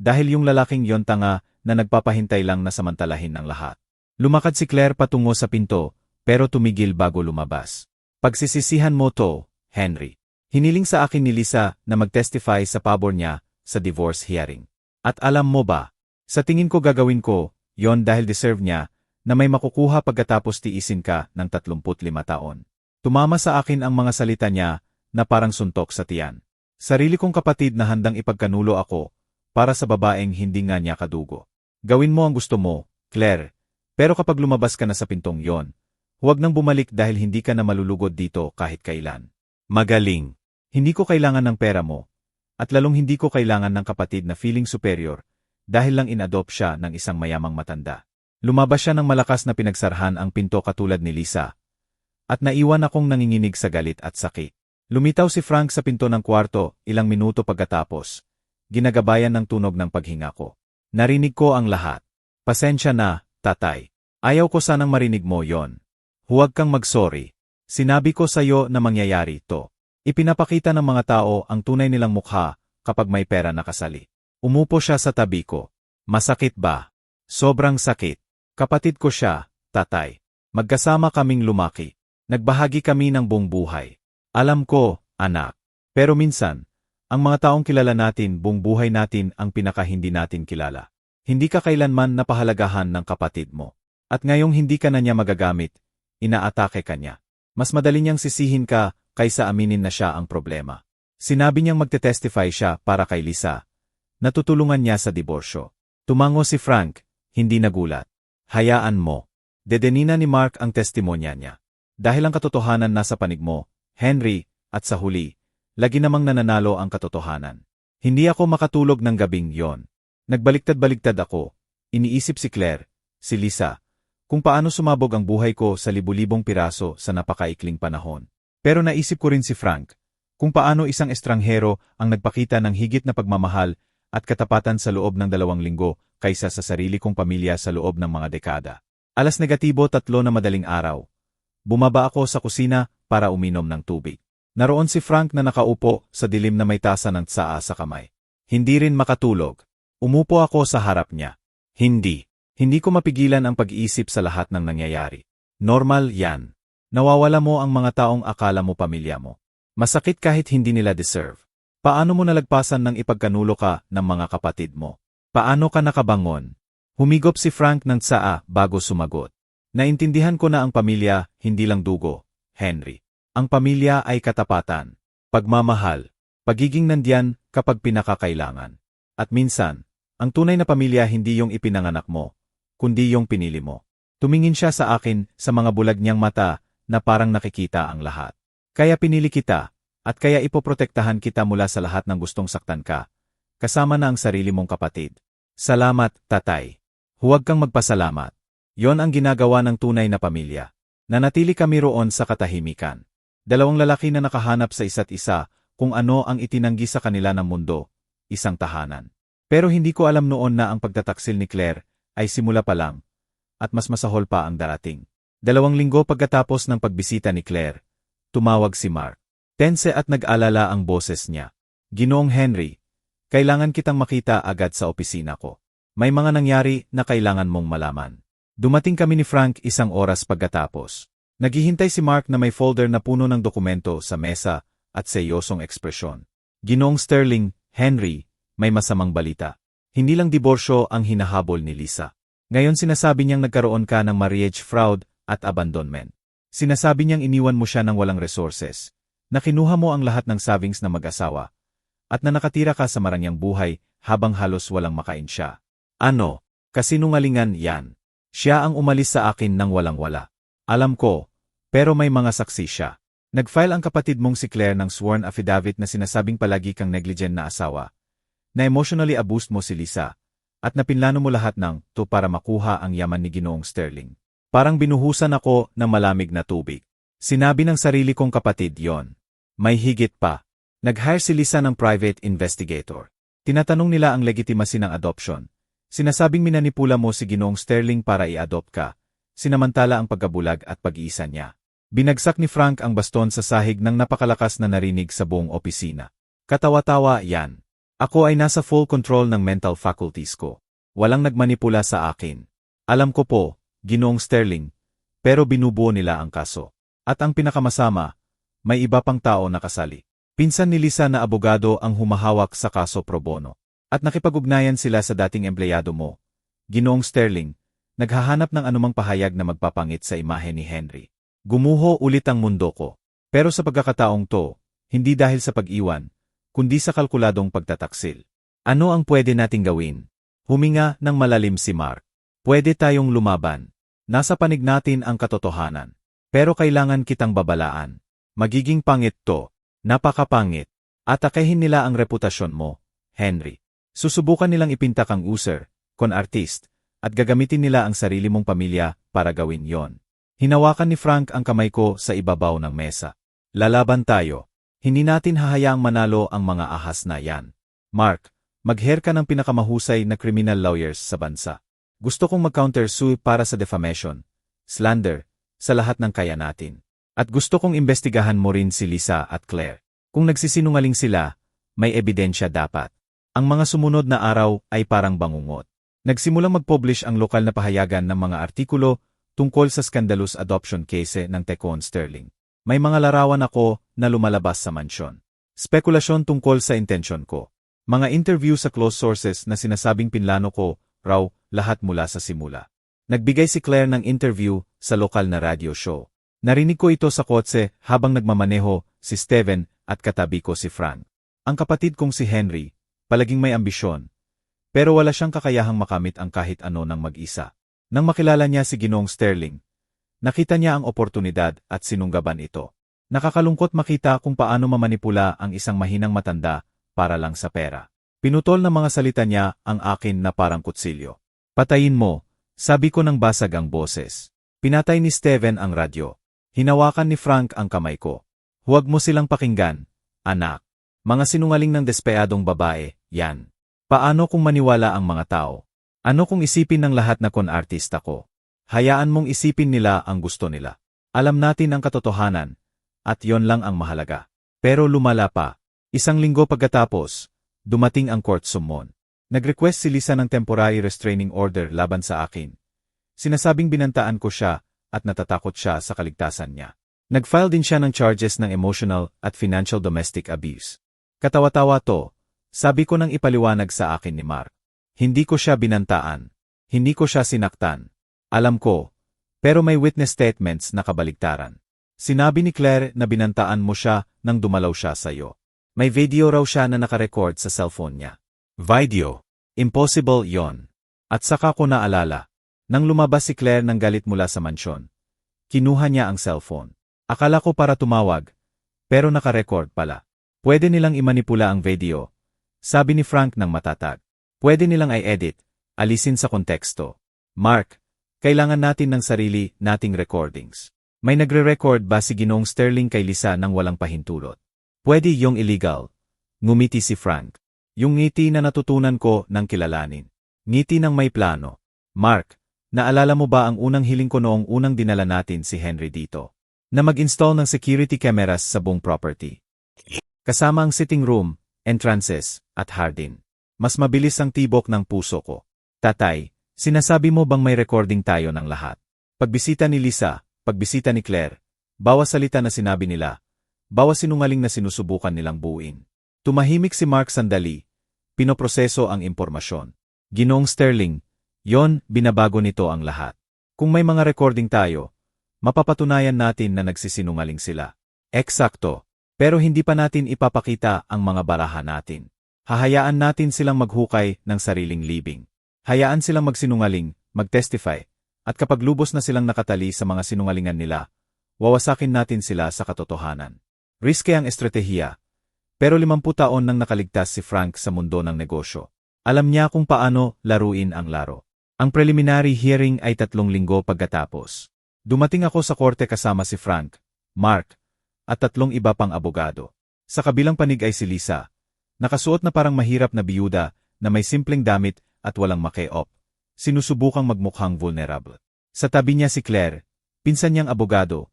Dahil yung lalaking yon tanga na nagpapahintay lang na samantalahin ang lahat. Lumakad si Claire patungo sa pinto, pero tumigil bago lumabas. Pagsisisihan mo to, Henry. Hiniling sa akin ni Lisa na mag-testify sa pabor niya sa divorce hearing. At alam mo ba, sa tingin ko gagawin ko, yon dahil deserve niya na may makukuha pagkatapos tiisin ka ng 35 taon. Tumama sa akin ang mga salita niya na parang suntok sa tiyan. Sarili kong kapatid na handang ipagkanulo ako para sa babaeng hindi nga niya kadugo. Gawin mo ang gusto mo, Claire, pero kapag lumabas ka na sa pintong yon, huwag nang bumalik dahil hindi ka na malulugod dito kahit kailan. Magaling. Hindi ko kailangan ng pera mo, at lalong hindi ko kailangan ng kapatid na feeling superior dahil lang inadopt siya ng isang mayamang matanda. Lumabas siya ng malakas na pinagsarhan ang pinto katulad ni Lisa, at naiwan akong nanginginig sa galit at sakit. Lumitaw si Frank sa pinto ng kwarto ilang minuto pagkatapos, ginagabayan ng tunog ng paghinga ko. Narinig ko ang lahat. Pasensya na, tatay. Ayaw ko sanang marinig mo yon. Huwag kang mag-sorry. Sinabi ko sa'yo na mangyayari ito. Ipinapakita ng mga tao ang tunay nilang mukha kapag may pera nakasali. Umupo siya sa tabi ko. Masakit ba? Sobrang sakit. Kapatid ko siya, tatay. Magkasama kaming lumaki. Nagbahagi kami ng buong buhay. Alam ko, anak. Pero minsan, ang mga taong kilala natin buong buhay natin ang pinaka hindi natin kilala. Hindi ka kailanman napahalagahan ng kapatid mo. At ngayong hindi ka na niya magagamit, inaatake ka niya. Mas madali niyang sisihin ka kaysa aminin na siya ang problema. Sinabi niyang magte-testify siya para kay Lisa. Natutulungan niya sa diborsyo. Tumango si Frank, hindi nagulat. Hayaan mo. Dedenina ni Mark ang testimonya niya. Dahil ang katotohanan nasa panig mo, Henry, at sa huli, lagi namang nananalo ang katotohanan. Hindi ako makatulog ng gabing yon. Nagbaliktad-baliktad ako. Iniisip si Claire, si Lisa, kung paano sumabog ang buhay ko sa libu-libong piraso sa napakaikling panahon. Pero naisip ko rin si Frank, kung paano isang estranghero ang nagpakita ng higit na pagmamahal at katapatan sa loob ng 2 linggo kaysa sa sarili kong pamilya sa loob ng mga dekada. Alas negatibo 3 na madaling araw. Bumaba ako sa kusina para uminom ng tubig. Naroon si Frank na nakaupo sa dilim na may tasa ng tsaa sa kamay. Hindi rin makatulog. Umupo ako sa harap niya. Hindi ko mapigilan ang pag-iisip sa lahat ng nangyayari. Normal yan. Nawawala mo ang mga taong akala mo pamilya mo. Masakit kahit hindi nila deserve. Paano mo nalagpasan ng ipagkanulo ka ng mga kapatid mo? Paano ka nakabangon? Humigop si Frank ng tsaa bago sumagot. Naintindihan ko na ang pamilya, hindi lang dugo, Henry. Ang pamilya ay katapatan, pagmamahal, pagiging nandiyan kapag pinakakailangan. At minsan, ang tunay na pamilya hindi yung ipinanganak mo, kundi yung pinili mo. Tumingin siya sa akin sa mga bulag niyang mata na parang nakikita ang lahat. Kaya pinili kita, at kaya ipoprotektahan kita mula sa lahat ng gustong saktan ka, kasama na ang sarili mong kapatid. Salamat, tatay. Huwag kang magpasalamat. Yon ang ginagawa ng tunay na pamilya. Nanatili kami roon sa katahimikan. 2 lalaki na nakahanap sa isa't isa kung ano ang itinanggi sa kanila ng mundo, isang tahanan. Pero hindi ko alam noon na ang pagtataksil ni Claire ay simula pa lang, at mas masahol pa ang darating. 2 linggo pagkatapos ng pagbisita ni Claire, tumawag si Mark. Tense at nag-alala ang boses niya. Ginoong Henry, kailangan kitang makita agad sa opisina ko. May mga nangyari na kailangan mong malaman. Dumating kami ni Frank 1 oras pagkatapos. Naghihintay si Mark na may folder na puno ng dokumento sa mesa at seryosong ekspresyon. Ginoong Sterling, Henry, may masamang balita. Hindi lang diborsyo ang hinahabol ni Lisa. Ngayon sinasabi niyang nagkaroon ka ng marriage fraud at abandonment. Sinasabi niyang iniwan mo siya ng walang resources, na kinuha mo ang lahat ng savings na mag-asawa, at na nakatira ka sa marangyang buhay habang halos walang makain siya. Ano? Kasinungalingan yan. Siya ang umalis sa akin nang walang-wala. Alam ko, pero may mga saksi siya. Nag-file ang kapatid mong si Claire ng sworn affidavit na sinasabing palagi kang negligent na asawa, na emotionally abused mo si Lisa, at napinlano mo lahat ng to para makuha ang yaman ni Ginoong Sterling. Parang binuhusan ako ng malamig na tubig. Sinabi ng sarili kong kapatid yon. May higit pa. Nag-hire si Lisa ng private investigator. Tinatanong nila ang legitimacy ng adoption. Sinasabing minanipula mo si Ginoong Sterling para i-adopt ka, sinamantala ang pagkabulag at pag-iisa niya. Binagsak ni Frank ang baston sa sahig ng napakalakas na narinig sa buong opisina. Katawa-tawa yan. Ako ay nasa full control ng mental faculties ko. Walang nagmanipula sa akin. Alam ko po, Ginoong Sterling, pero binubuo nila ang kaso. At ang pinakamasama, may iba pang tao na kasali. Pinsan ni Lisa na abogado ang humahawak sa kaso pro bono. At nakipag-ugnayan sila sa dating empleyado mo, Ginoong Sterling, naghahanap ng anumang pahayag na magpapangit sa imahe ni Henry. Gumuho ulit ang mundo ko. Pero sa pagkakataong to, hindi dahil sa pag-iwan, kundi sa kalkuladong pagtataksil. Ano ang pwede nating gawin? Huminga ng malalim si Mark. Pwede tayong lumaban. Nasa panig natin ang katotohanan. Pero kailangan kitang babalaan. Magiging pangit to. Napakapangit. Atakehin nila ang reputasyon mo, Henry. Susubukan nilang ipinta kang user, con-artist, at gagamitin nila ang sarili mong pamilya para gawin yon. Hinawakan ni Frank ang kamay ko sa ibabaw ng mesa. Lalaban tayo. Hindi natin hahayaang manalo ang mga ahas na yan. Mark, mag-hire ka ng pinakamahusay na criminal lawyers sa bansa. Gusto kong mag-counter-sue para sa defamation, slander, sa lahat ng kaya natin. At gusto kong imbestigahan mo rin si Lisa at Claire. Kung nagsisinungaling sila, may ebidensya dapat. Ang mga sumunod na araw ay parang bangungot. Nagsimulang mag-publish ang lokal na pahayagan ng mga artikulo tungkol sa scandalous adoption case ng Tecoon Sterling. May mga larawan ako na lumalabas sa mansyon. Spekulasyon tungkol sa intensyon ko. Mga interview sa close sources na sinasabing pinlano ko, raw, lahat mula sa simula. Nagbigay si Claire ng interview sa lokal na radio show. Narinig ko ito sa kotse habang nagmamaneho si Steven at katabi ko si Frank. Ang kapatid kong si Henry, palaging may ambisyon. Pero wala siyang kakayahang makamit ang kahit ano ng mag-isa. Nang makilala niya si Ginoong Sterling, nakita niya ang oportunidad at sinunggaban ito. Nakakalungkot makita kung paano mamanipula ang isang mahinang matanda para lang sa pera. Pinutol ng mga salita niya ang akin na parang kutsilyo. Patayin mo, sabi ko nang basag ang boses. Pinatay ni Steven ang radyo. Hinawakan ni Frank ang kamay ko. Huwag mo silang pakinggan, anak. Mga sinungaling ng despeadong babae, yan. Paano kung maniwala ang mga tao? Ano kung isipin ng lahat na con-artist ako? Hayaan mong isipin nila ang gusto nila. Alam natin ang katotohanan, at yon lang ang mahalaga. Pero lumala pa. Isang linggo pagkatapos, dumating ang court summon. Nag-request si Lisa ng temporary restraining order laban sa akin. Sinasabing binantaan ko siya at natatakot siya sa kaligtasan niya. Nag-file din siya ng charges ng emotional at financial domestic abuse. Katawa-tawa to, sabi ko nang ipaliwanag sa akin ni Mark. Hindi ko siya binantaan. Hindi ko siya sinaktan. Alam ko, pero may witness statements na kabaligtaran. Sinabi ni Claire na binantaan mo siya nang dumalaw siya sa iyo. May video raw siya na nakarecord sa cellphone niya. Video. Impossible yon. At saka ko naalala. Nang lumabas si Claire ng galit mula sa mansyon, kinuha niya ang cellphone. Akala ko para tumawag, pero nakarecord pala. Pwede nilang imanipula ang video. Sabi ni Frank ng matatag. Pwede nilang i-edit, alisin sa konteksto. Mark, kailangan natin ng sarili nating recordings. May nagre-record ba si Ginoong Sterling kay Lisa nang walang pahintulot? Pwede yung illegal. Ngumiti si Frank. Yung ngiti na natutunan ko nang kilalanin. Ngiti ng may plano. Mark, naalala mo ba ang unang hiling ko noong unang dinala natin si Henry dito? Na mag-install ng security cameras sa buong property. Kasama ang sitting room, entrances, at hardin. Mas mabilis ang tibok ng puso ko. Tatay, sinasabi mo bang may recording tayo ng lahat? Pagbisita ni Lisa, pagbisita ni Claire, bawas salita na sinabi nila, bawas sinungaling na sinusubukan nilang buuin. Tumahimik si Mark sandali, pinoproseso ang impormasyon. Ginoong Sterling, yon, binabago nito ang lahat. Kung may mga recording tayo, mapapatunayan natin na nagsisinungaling sila. Eksakto. Pero hindi pa natin ipapakita ang mga baraha natin. Hahayaan natin silang maghukay ng sariling libing. Hayaan silang magsinungaling, mag-testify, at kapag lubos na silang nakatali sa mga sinungalingan nila, wawasakin natin sila sa katotohanan. Riske ang estratehiya. Pero 50 taon nang nakaligtas si Frank sa mundo ng negosyo. Alam niya kung paano laruin ang laro. Ang preliminary hearing ay 3 linggo pagkatapos. Dumating ako sa korte kasama si Frank, Mark, at 3 iba pang abogado. Sa kabilang panig ay si Lisa, nakasuot na parang mahirap na biyuda na may simpleng damit at walang make-up. Sinusubukang magmukhang vulnerable. Sa tabi niya si Claire, pinsan niyang abogado,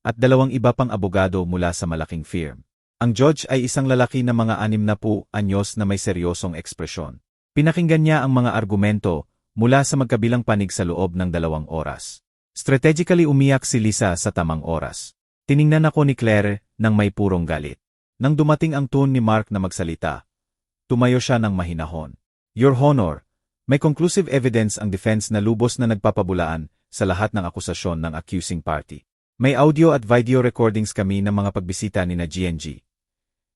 at 2 iba pang abogado mula sa malaking firm. Ang judge ay isang lalaki na mga 60 anyos na may seryosong ekspresyon. Pinakinggan niya ang mga argumento mula sa magkabilang panig sa loob ng 2 oras. Strategically umiyak si Lisa sa tamang oras. Tiningnan ako ni Claire nang may purong galit. Nang dumating ang tone ni Mark na magsalita, tumayo siya ng mahinahon. Your Honor, may conclusive evidence ang defense na lubos na nagpapabulaan sa lahat ng akusasyon ng accusing party. May audio at video recordings kami ng mga pagbisita ni na GNG,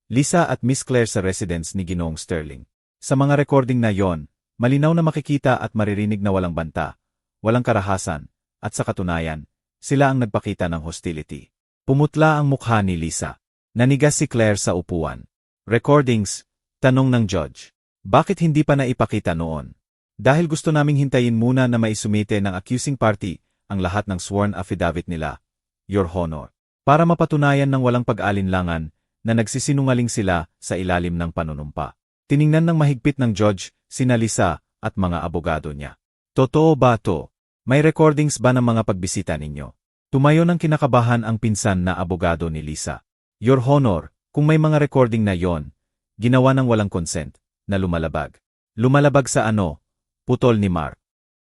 Lisa at Miss Claire sa residence ni Ginoong Sterling. Sa mga recording na yon, malinaw na makikita at maririnig na walang banta, walang karahasan, at sa katunayan, sila ang nagpakita ng hostility. Pumutla ang mukha ni Lisa. Nanigas si Claire sa upuan. Recordings, tanong ng judge. Bakit hindi pa naipakita noon? Dahil gusto naming hintayin muna na maisumite ng accusing party ang lahat ng sworn affidavit nila, Your Honor, para mapatunayan ng walang pag-alinlangan na nagsisinungaling sila sa ilalim ng panunumpa. Tiningnan ng mahigpit ng judge sina Lisa at mga abogado niya. Totoo ba to? May recordings ba ng mga pagbisita ninyo? Tumayo ng kinakabahan ang pinsan na abogado ni Lisa. Your Honor, kung may mga recording na yon, ginawa ng walang consent, na lumalabag. Lumalabag sa ano? Putol ni Mark.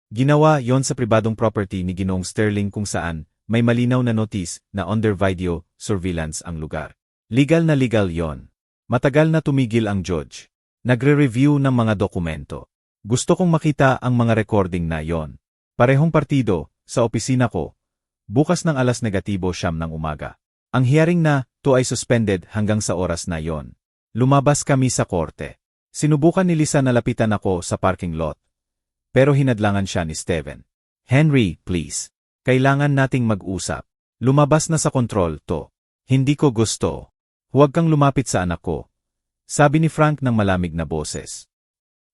Ginawa yon sa pribadong property ni Ginoong Sterling kung saan may malinaw na notice na under video surveillance ang lugar. Legal na legal yon. Matagal na tumigil ang judge. Nagre-review ng mga dokumento. Gusto kong makita ang mga recording na yon. Parehong partido, sa opisina ko. Bukas ng 9:00 ng umaga. Ang hearing na to ay suspended hanggang sa oras na yon. Lumabas kami sa korte. Sinubukan ni Lisa na lapitan ako sa parking lot. Pero hinadlangan siya ni Steven. Henry, please. Kailangan nating mag-usap. Lumabas na sa kontrol to. Hindi ko gusto. Huwag kang lumapit sa anak ko. Sabi ni Frank ng malamig na boses.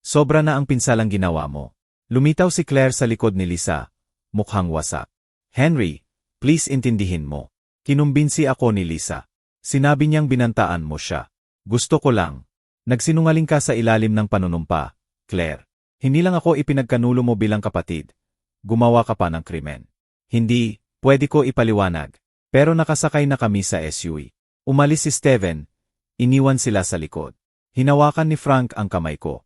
Sobra na ang pinsalang ginawa mo. Lumitaw si Claire sa likod ni Lisa. Mukhang wasak. Henry, please intindihin mo. Kinumbinsi ako ni Lisa. Sinabi niyang binantaan mo siya. Gusto ko lang. Nagsinungaling ka sa ilalim ng panunumpa, Claire. Hindi lang ako ipinagkanulo mo bilang kapatid. Gumawa ka pa ng krimen. Hindi, pwede ko ipaliwanag. Pero nakasakay na kami sa SUV. Umalis si Steven. Iniwan sila sa likod. Hinawakan ni Frank ang kamay ko.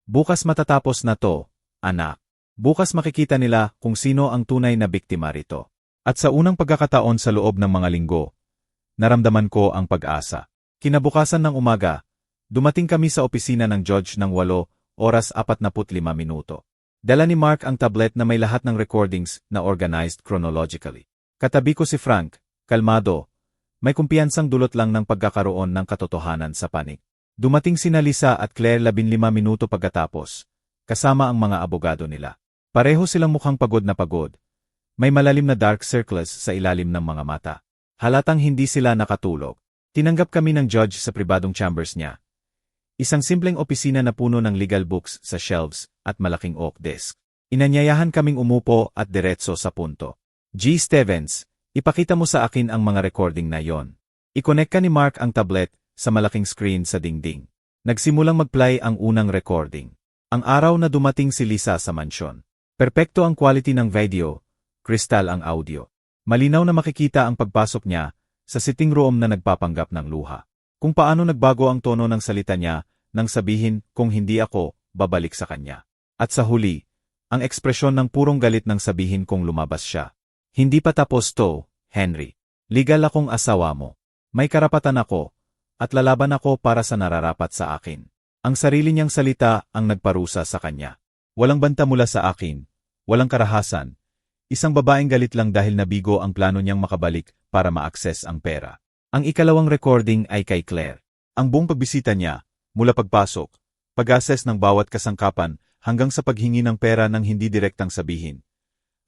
Bukas matatapos na to, anak. Bukas makikita nila kung sino ang tunay na biktima rito. At sa unang pagkakataon sa loob ng mga linggo, naramdaman ko ang pag-asa. Kinabukasan ng umaga, dumating kami sa opisina ng judge ng 8:45. Dala ni Mark ang tablet na may lahat ng recordings na organized chronologically. Katabi ko si Frank, kalmado, may kumpiyansang dulot lang ng pagkakaroon ng katotohanan sa panig. Dumating sina Lisa at Claire 15 pagkatapos, kasama ang mga abogado nila. Pareho silang mukhang pagod na pagod. May malalim na dark circles sa ilalim ng mga mata. Halatang hindi sila nakatulog. Tinanggap kami ng judge sa pribadong chambers niya. Isang simpleng opisina na puno ng legal books sa shelves at malaking oak desk. Inanyayahan kaming umupo at diretso sa punto. G. Stevens, ipakita mo sa akin ang mga recording na yon. I-connect ka ni Mark ang tablet sa malaking screen sa dingding. Nagsimulang mag-play ang unang recording. Ang araw na dumating si Lisa sa mansyon. Perpekto ang quality ng video, kristal ang audio. Malinaw na makikita ang pagpasok niya sa sitting room na nagpapanggap ng luha. Kung paano nagbago ang tono ng salita niya nang sabihin kung hindi ako, babalik sa kanya. At sa huli, ang ekspresyon ng purong galit nang sabihin kung lumabas siya. Hindi pa tapos to, Henry. Legal akong asawa mo. May karapatan ako, at lalaban ako para sa nararapat sa akin. Ang sarili niyang salita ang nagparusa sa kanya. Walang banta mula sa akin, walang karahasan. Isang babaeng galit lang dahil nabigo ang plano niyang makabalik para ma-access ang pera. Ang ikalawang recording ay kay Claire. Ang buong pagbisita niya, mula pagpasok, pag-assess ng bawat kasangkapan hanggang sa paghingi ng pera ng hindi direktang sabihin.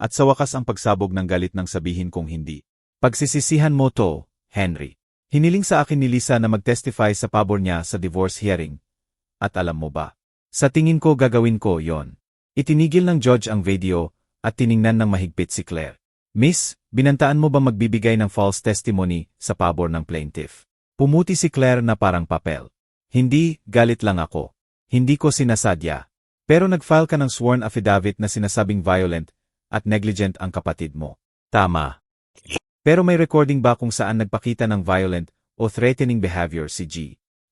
At sa wakas ang pagsabog ng galit ng sabihin kung hindi. Pagsisisihan mo to, Henry. Hiniling sa akin ni Lisa na mag-testify sa pabor niya sa divorce hearing. At alam mo ba? Sa tingin ko gagawin ko yon. Itinigil ng judge ang video at tiningnan ng mahigpit si Claire. Miss, binantaan mo ba magbibigay ng false testimony sa pabor ng plaintiff? Pumuti si Claire na parang papel. Hindi, galit lang ako. Hindi ko sinasadya. Pero nag-file ka ng sworn affidavit na sinasabing violent at negligent ang kapatid mo. Tama. Pero may recording ba kung saan nagpakita ng violent o threatening behavior si G.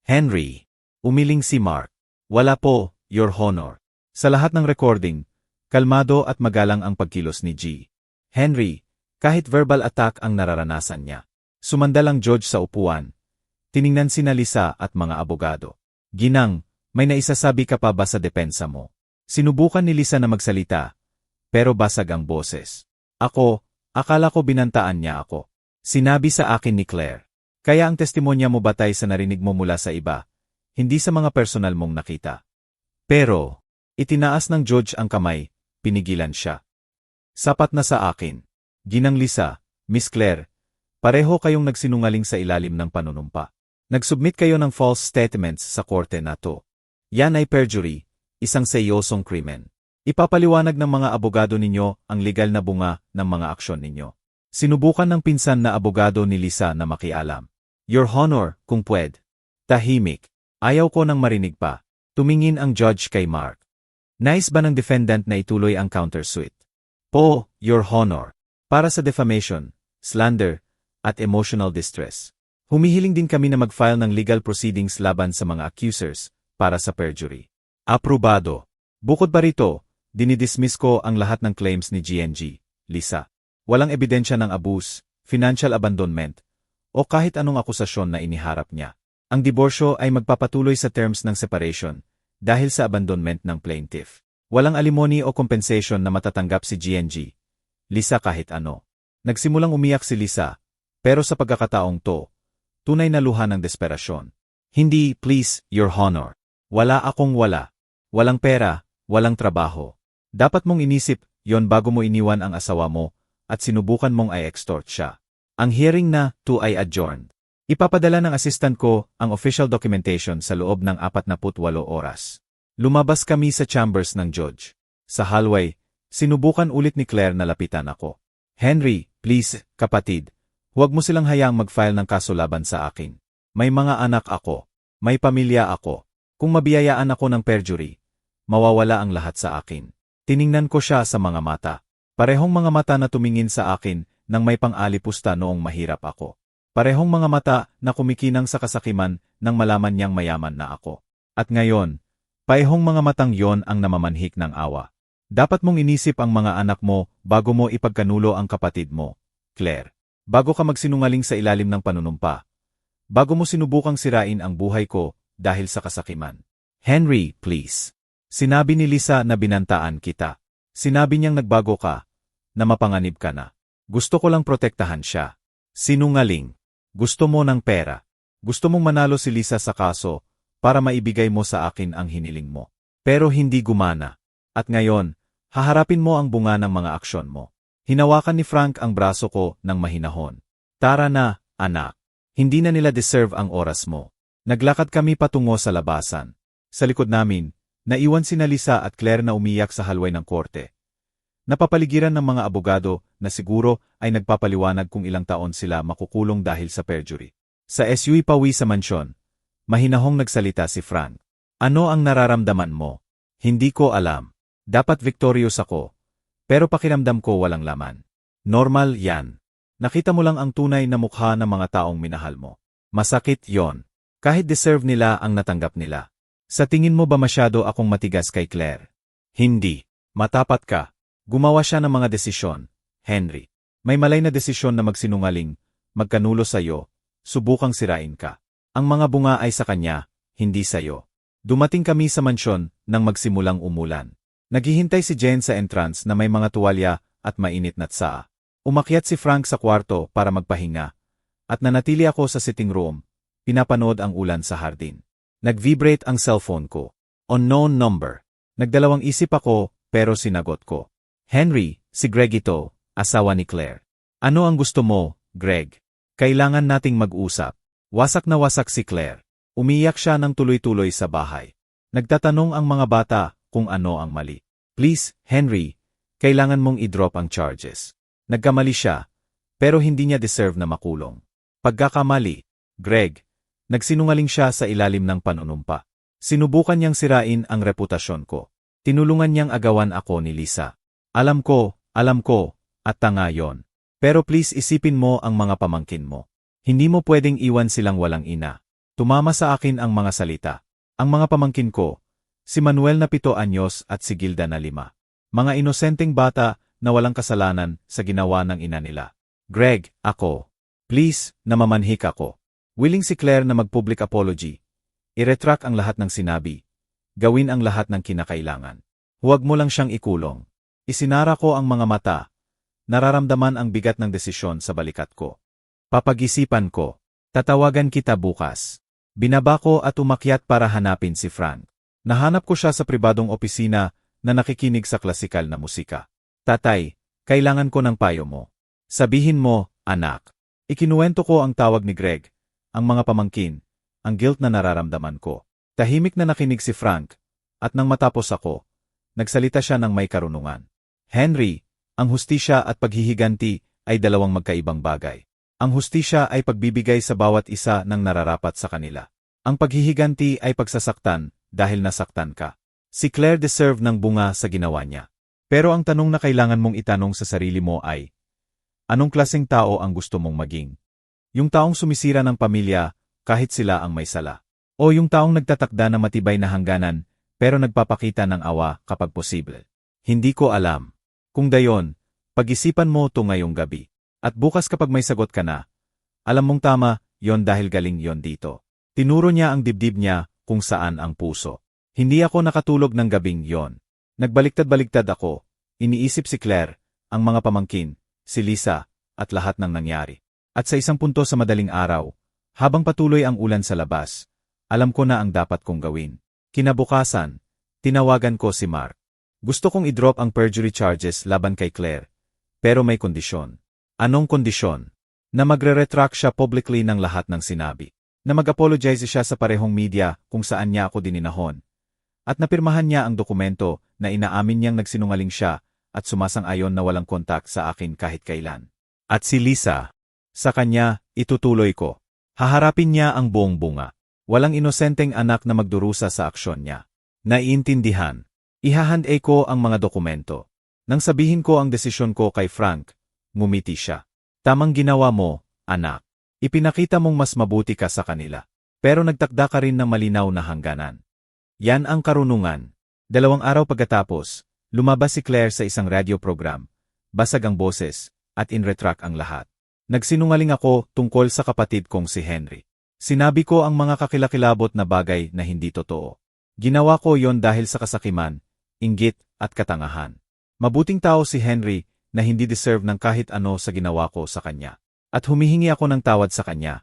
Henry. Umiling si Mark. Wala po, Your Honor. Sa lahat ng recording, kalmado at magalang ang pagkilos ni G. Henry, kahit verbal attack ang nararanasan niya. Sumandal ang judge sa upuan. Tiningnan sina Lisa at mga abogado. Ginang, may naisasabi ka pa ba sa depensa mo? Sinubukan ni Lisa na magsalita, pero basag ang boses. Akala ko binantaan niya ako. Sinabi sa akin ni Claire. Kaya ang testimonya mo batay sa narinig mo mula sa iba, hindi sa mga personal mong nakita. Pero, itinaas ng judge ang kamay, pinigilan siya. Sapat na sa akin. Ginang Lisa, Miss Claire, pareho kayong nagsinungaling sa ilalim ng panunumpa. Nagsubmit kayo ng false statements sa korte na to. Yan ay perjury, isang seryosong krimen. Ipapaliwanag ng mga abogado ninyo ang legal na bunga ng mga aksyon ninyo. Sinubukan ng pinsan na abogado ni Lisa na makialam. Your Honor, kung pwede. Tahimik. Ayaw ko nang marinig pa. Tumingin ang judge kay Mark. Nais ba ng defendant na ituloy ang countersuit? Po, Your Honor. Para sa defamation, slander, at emotional distress. Humihiling din kami na mag-file ng legal proceedings laban sa mga accusers para sa perjury. Aprobado. Bukod pa rito, dinidismiss ko ang lahat ng claims ni GNG, Lisa. Walang ebidensya ng abuse, financial abandonment, o kahit anong akusasyon na iniharap niya. Ang diborsyo ay magpapatuloy sa terms ng separation dahil sa abandonment ng plaintiff. Walang alimony o compensation na matatanggap si GNG, Lisa kahit ano. Nagsimulang umiyak si Lisa, pero sa pagkakataong to, tunay na luha ng desperasyon. Hindi, please, Your Honor. Wala akong wala. Walang pera, walang trabaho. Dapat mong inisip yon bago mo iniwan ang asawa mo at sinubukan mong i-extort siya. Ang hearing na 2 ay adjourned. Ipapadala ng assistant ko ang official documentation sa loob ng 48 oras. Lumabas kami sa chambers ng judge. Sa hallway, sinubukan ulit ni Claire na lapitan ako. Henry, please, kapatid, huwag mo silang hayaang mag-file ng kaso laban sa akin. May mga anak ako. May pamilya ako. Kung mabiyayaan ako ng perjury, mawawala ang lahat sa akin. Tiningnan ko siya sa mga mata. Parehong mga mata na tumingin sa akin nang may pang-alipusta noong mahirap ako. Parehong mga mata na kumikinang sa kasakiman nang malaman niyang mayaman na ako. At ngayon, parehong mga matang yon ang namamanhik ng awa. Dapat mong inisip ang mga anak mo bago mo ipagkanulo ang kapatid mo, Claire. Bago ka magsinungaling sa ilalim ng panunumpa. Bago mo sinubukang sirain ang buhay ko dahil sa kasakiman. Henry, please. Sinabi ni Lisa na binantaan kita. Sinabi niyang nagbago ka, na mapanganib ka na. Gusto ko lang protektahan siya. Sinungaling. Gusto mo ng pera. Gusto mong manalo si Lisa sa kaso para maibigay mo sa akin ang hiniling mo. Pero hindi gumana. At ngayon, haharapin mo ang bunga ng mga aksyon mo. Hinawakan ni Frank ang braso ko ng mahinahon. Tara na, anak. Hindi na nila deserve ang oras mo. Naglakad kami patungo sa labasan. Sa likod namin, naiwan sina Lisa at Claire na umiyak sa hallway ng korte. Napapaligiran ng mga abogado na siguro ay nagpapaliwanag kung ilang taon sila makukulong dahil sa perjury. Sa SUV pauwi sa mansyon, mahinahong nagsalita si Frank. Ano ang nararamdaman mo? Hindi ko alam. Dapat victorious ako. Pero pakiramdam ko walang laman. Normal yan. Nakita mo lang ang tunay na mukha ng mga taong minahal mo. Masakit yon. Kahit deserve nila ang natanggap nila. Sa tingin mo ba masyado akong matigas kay Claire? Hindi. Matapat ka. Gumawa siya ng mga desisyon, Henry. May malay na desisyon na magsinungaling, magkanulo sa'yo, subukang sirain ka. Ang mga bunga ay sa kanya, hindi sa'yo. Dumating kami sa mansyon nang magsimulang umulan. Naghihintay si Jen sa entrance na may mga tuwalya at mainit na tsaa. Umakyat si Frank sa kwarto para magpahinga, at nanatili ako sa sitting room, pinapanood ang ulan sa hardin. Nag-vibrate ang cellphone ko. Unknown number. Nagdalawang isip ako, pero sinagot ko. Henry, si Greg ito, asawa ni Claire. Ano ang gusto mo, Greg? Kailangan nating mag-usap. Wasak na wasak si Claire. Umiyak siya ng tuloy-tuloy sa bahay. Nagtatanong ang mga bata kung ano ang mali. Please, Henry, kailangan mong i-drop ang charges. Nagkamali siya, pero hindi niya deserve na makulong. Pagkakamali, Greg, nagsinungaling siya sa ilalim ng panunumpa. Sinubukan niyang sirain ang reputasyon ko. Tinulungan niyang agawan ako ni Lisa. Alam ko, at tanga yon. Pero please isipin mo ang mga pamangkin mo. Hindi mo pwedeng iwan silang walang ina. Tumama sa akin ang mga salita. Ang mga pamangkin ko, si Manuel na 7 anyos at si Gilda na 5. Mga inosenteng bata na walang kasalanan sa ginawa ng ina nila. Greg, ako. Please, namamanhik ako. Willing si Claire na mag-public apology. I-retract ang lahat ng sinabi. Gawin ang lahat ng kinakailangan. Huwag mo lang siyang ikulong. Isinara ko ang mga mata. Nararamdaman ang bigat ng desisyon sa balikat ko. Papag-isipan ko. Tatawagan kita bukas. Binaba ko at umakyat para hanapin si Frank. Nahanap ko siya sa pribadong opisina na nakikinig sa klasikal na musika. Tatay, kailangan ko ng payo mo. Sabihin mo, anak. Ikinuwento ko ang tawag ni Greg, ang mga pamangkin, ang guilt na nararamdaman ko. Tahimik na nakinig si Frank, at nang matapos ako, nagsalita siya ng may karunungan. Henry, ang hustisya at paghihiganti ay dalawang magkaibang bagay. Ang hustisya ay pagbibigay sa bawat isa ng nararapat sa kanila. Ang paghihiganti ay pagsasaktan dahil nasaktan ka. Si Claire deserve ng bunga sa ginawa niya. Pero ang tanong na kailangan mong itanong sa sarili mo ay, anong klaseng tao ang gusto mong maging? Yung taong sumisira ng pamilya kahit sila ang may sala. O yung taong nagtatakda na matibay na hangganan pero nagpapakita ng awa kapag posible. Hindi ko alam. Kung dayon, pag-isipan mo ito ngayong gabi. At bukas kapag may sagot ka na, alam mong tama, yon dahil galing yon dito. Tinuro niya ang dibdib niya kung saan ang puso. Hindi ako nakatulog ng gabing yon. Nagbaliktad-baliktad ako, iniisip si Claire, ang mga pamangkin, si Lisa, at lahat ng nangyari. At sa isang punto sa madaling araw, habang patuloy ang ulan sa labas, alam ko na ang dapat kong gawin. Kinabukasan, tinawagan ko si Mark. Gusto kong i-drop ang perjury charges laban kay Claire, pero may kondisyon. Anong kondisyon? Na magre-retract siya publicly ng lahat ng sinabi. Na mag-apologize siya sa parehong media kung saan niya ako dininahon. At napirmahan niya ang dokumento na inaamin niyang nagsinungaling siya at sumasang-ayon na walang kontak sa akin kahit kailan. At si Lisa, sa kanya, itutuloy ko. Haharapin niya ang buong bunga. Walang inosenteng anak na magdurusa sa aksyon niya. Naiintindihan. Ihahand-e ko ang mga dokumento. Nang sabihin ko ang desisyon ko kay Frank, ngumiti siya. Tamang ginawa mo, anak. Ipinakita mong mas mabuti ka sa kanila. Pero nagtakda ka rin ng malinaw na hangganan. Yan ang karunungan. 2 araw pagkatapos, lumabas si Claire sa isang radio program. Basag ang boses, at in-retract ang lahat. Nagsinungaling ako tungkol sa kapatid kong si Henry. Sinabi ko ang mga kakilakilabot na bagay na hindi totoo. Ginawa ko yon dahil sa kasakiman, inggit, at katangahan. Mabuting tao si Henry na hindi deserve ng kahit ano sa ginawa ko sa kanya. At humihingi ako ng tawad sa kanya.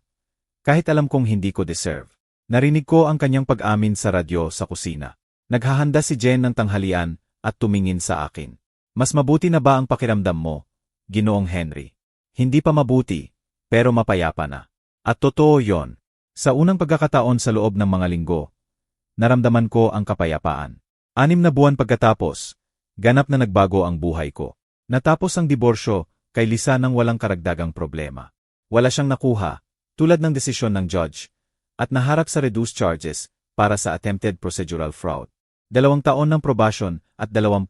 Kahit alam kong hindi ko deserve. Narinig ko ang kanyang pag-amin sa radyo sa kusina. Naghahanda si Jen ng tanghalian at tumingin sa akin. Mas mabuti na ba ang pakiramdam mo, Ginoong Henry? Hindi pa mabuti, pero mapayapa na. At totoo yon. Sa unang pagkakataon sa loob ng mga linggo, naramdaman ko ang kapayapaan. 6 na buwan pagkatapos, ganap na nagbago ang buhay ko. Natapos ang diborsyo kay Lisa nang walang karagdagang problema. Wala siyang nakuha, tulad ng desisyon ng judge, at naharap sa reduced charges para sa attempted procedural fraud. 2 taon ng probation at 20,000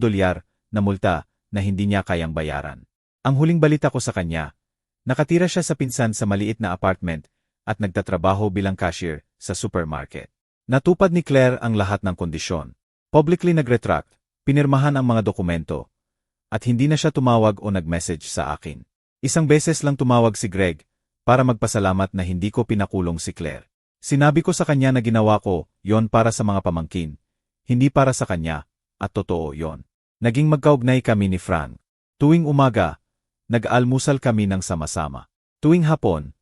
dolyar na multa na hindi niya kayang bayaran. Ang huling balita ko sa kanya, nakatira siya sa pinsan sa maliit na apartment at nagtatrabaho bilang cashier sa supermarket. Natupad ni Claire ang lahat ng kondisyon. Publicly nag-retract, pinirmahan ang mga dokumento, at hindi na siya tumawag o nag-message sa akin. Isang beses lang tumawag si Greg para magpasalamat na hindi ko pinakulong si Claire. Sinabi ko sa kanya na ginawa ko yon para sa mga pamangkin, hindi para sa kanya, at totoo yon. Naging magkaugnay kami ni Frank. Tuwing umaga, nag-almusal kami ng sama-sama. Tuwing hapon,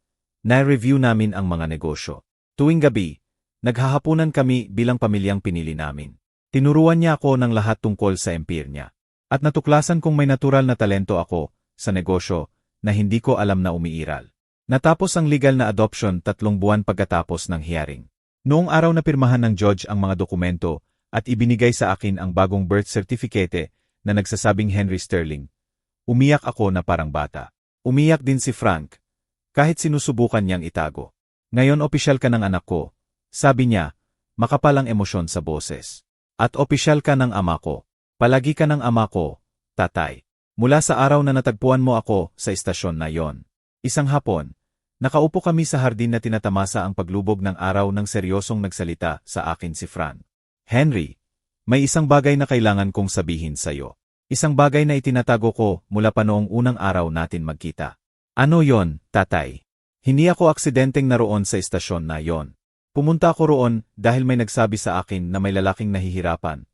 na-review namin ang mga negosyo. Tuwing gabi, naghahapunan kami bilang pamilyang pinili namin. Tinuruan niya ako ng lahat tungkol sa empire niya. At natuklasan kong may natural na talento ako sa negosyo na hindi ko alam na umiiral. Natapos ang legal na adoption 3 buwan pagkatapos ng hearing. Noong araw na pirmahan ng judge ang mga dokumento at ibinigay sa akin ang bagong birth certificate na nagsasabing Henry Sterling, umiyak ako na parang bata. Umiyak din si Frank, kahit sinusubukan niyang itago. Ngayon opisyal ka ng anak ko, sabi niya, makapal ang emosyon sa boses. At opisyal ka ng ama ko. Palagi ka ng ama ko, tatay. Mula sa araw na natagpuan mo ako sa istasyon na yon. Isang hapon, Nakaupo kami sa hardin na tinatamasa ang paglubog ng araw nang seryosong nagsalita sa akin si Frank. Henry, may isang bagay na kailangan kong sabihin sa'yo. Isang bagay na itinatago ko mula pa noong unang araw natin magkita. Ano yon, tatay? Hindi ako aksidenteng naroon sa istasyon na yon. Pumunta ako roon dahil may nagsabi sa akin na may lalaking nahihirapan.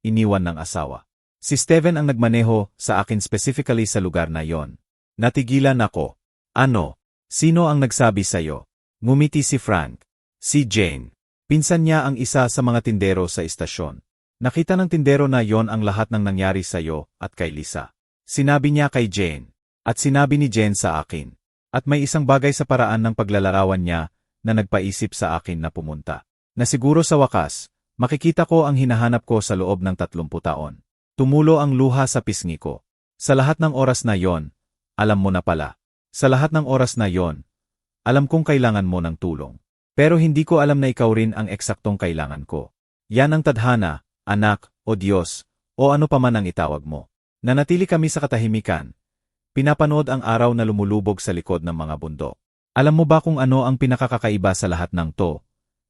Iniwan ng asawa. Si Steven ang nagmaneho sa akin specifically sa lugar na yon. Natigilan ako. Ano? Sino ang nagsabi sa'yo? Ngumiti si Frank. Si Jane. Pinsan niya ang isa sa mga tindero sa istasyon. Nakita ng tindero na yon ang lahat ng nangyari sa'yo at kay Lisa. Sinabi niya kay Jane. At sinabi ni Jane sa akin. At may isang bagay sa paraan ng paglalarawan niya na nagpaisip sa akin na pumunta. Na siguro sa wakas, makikita ko ang hinahanap ko sa loob ng 30 taon. Tumulo ang luha sa pisngi ko. Sa lahat ng oras na yon, alam mo na pala. Sa lahat ng oras na yon, alam kong kailangan mo ng tulong. Pero hindi ko alam na ikaw rin ang eksaktong kailangan ko. Yan ang tadhana, anak, o Diyos, o ano pa man ang itawag mo. Nanatili kami sa katahimikan. Pinapanood ang araw na lumulubog sa likod ng mga bundok. Alam mo ba kung ano ang pinakakakaiba sa lahat ng to?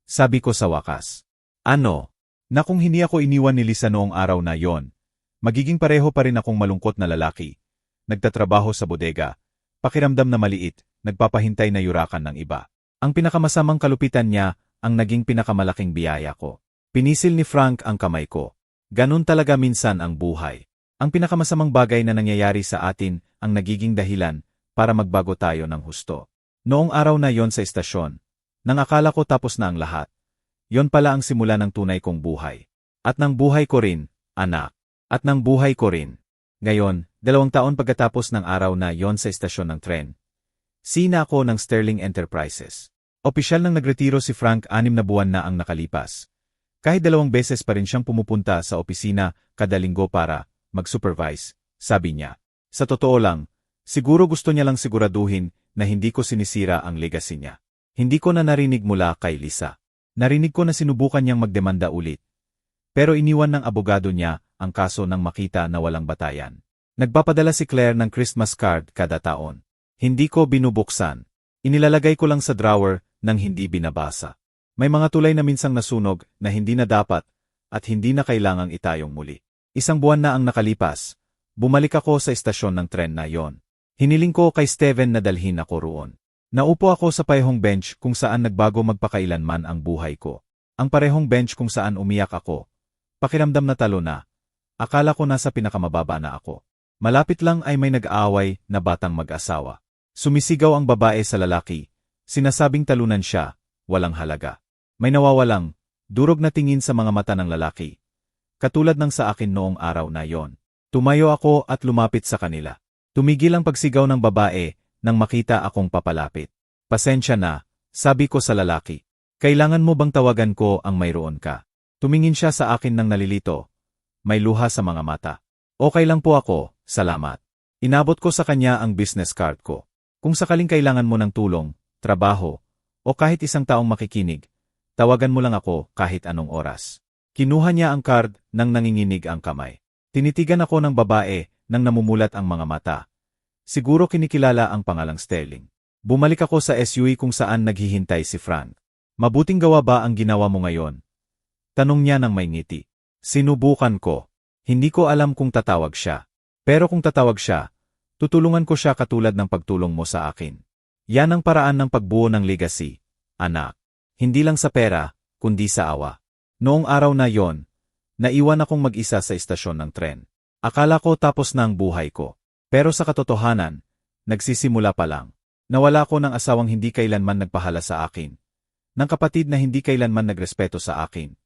Sabi ko sa wakas. Ano? Na kung hindi ako iniwan ni Lisa noong araw na yon, magiging pareho pa rin akong malungkot na lalaki. Nagtatrabaho sa bodega. Pakiramdam na maliit, nagpapahintay na yurakan ng iba. Ang pinakamasamang kalupitan niya ang naging pinakamalaking biyaya ko. Pinisil ni Frank ang kamay ko. Ganun talaga minsan ang buhay. Ang pinakamasamang bagay na nangyayari sa atin ang nagiging dahilan para magbago tayo ng husto. Noong araw na yon sa istasyon, nang akala ko tapos na ang lahat, yon pala ang simula ng tunay kong buhay. At ng buhay ko rin, anak. At ng buhay ko rin. Ngayon, 2 taon pagkatapos ng araw na yon sa istasyon ng tren, sina ako ng Sterling Enterprises. Opisyal nang nagretiro si Frank 6 na buwan na ang nakalipas. Kahit 2 beses pa rin siyang pumupunta sa opisina kada linggo para mag-supervise, sabi niya. Sa totoo lang, siguro gusto niya lang siguraduhin na hindi ko sinisira ang legacy niya. Hindi ko na narinig mula kay Lisa. Narinig ko na sinubukan niyang magdemanda ulit. Pero iniwan ng abogado niya ang kaso nang makita na walang batayan. Nagpapadala si Claire ng Christmas card kada taon. Hindi ko binubuksan. Inilalagay ko lang sa drawer nang hindi binabasa. May mga tulay na minsang nasunog na hindi na dapat at hindi na kailangang itayong muli. 1 buwan na ang nakalipas. Bumalik ako sa istasyon ng tren na yon. Hiniling ko kay Steven na dalhin ako roon. Naupo ako sa parehong bench kung saan nagbago magpakailanman ang buhay ko. Ang parehong bench kung saan umiyak ako. Pakiramdam na talo na. Akala ko nasa pinakamababa na ako. Malapit lang ay may nag-aaway na batang mag-asawa. Sumisigaw ang babae sa lalaki. Sinasabing talunan siya, walang halaga. May nawawalang, durog na tingin sa mga mata ng lalaki. Katulad ng sa akin noong araw na yon. Tumayo ako at lumapit sa kanila. Tumigil ang pagsigaw ng babae nang makita akong papalapit. Pasensya na, sabi ko sa lalaki. Kailangan mo bang tawagan ko ang mayroon ka? Tumingin siya sa akin ng nalilito. May luha sa mga mata. Okay lang po ako, salamat. Inabot ko sa kanya ang business card ko. Kung sakaling kailangan mo ng tulong, trabaho, o kahit isang taong makikinig, tawagan mo lang ako kahit anong oras. Kinuha niya ang card nang nanginginig ang kamay. Tinitigan ako ng babae nang namumulat ang mga mata. Siguro kinikilala ang pangalang Sterling. Bumalik ako sa SUV kung saan naghihintay si Frank. Mabuting gawa ba ang ginawa mo ngayon? Tanong niya nang may ngiti. Sinubukan ko. Hindi ko alam kung tatawag siya. Pero kung tatawag siya, tutulungan ko siya katulad ng pagtulong mo sa akin. Yan ang paraan ng pagbuo ng legacy, anak. Hindi lang sa pera, kundi sa awa. Noong araw na yon, naiwan akong mag-isa sa istasyon ng tren. Akala ko tapos na ang buhay ko. Pero sa katotohanan, nagsisimula pa lang. Nawala ko ng asawang hindi kailanman nagpahala sa akin. Ng kapatid na hindi kailanman nagrespeto sa akin.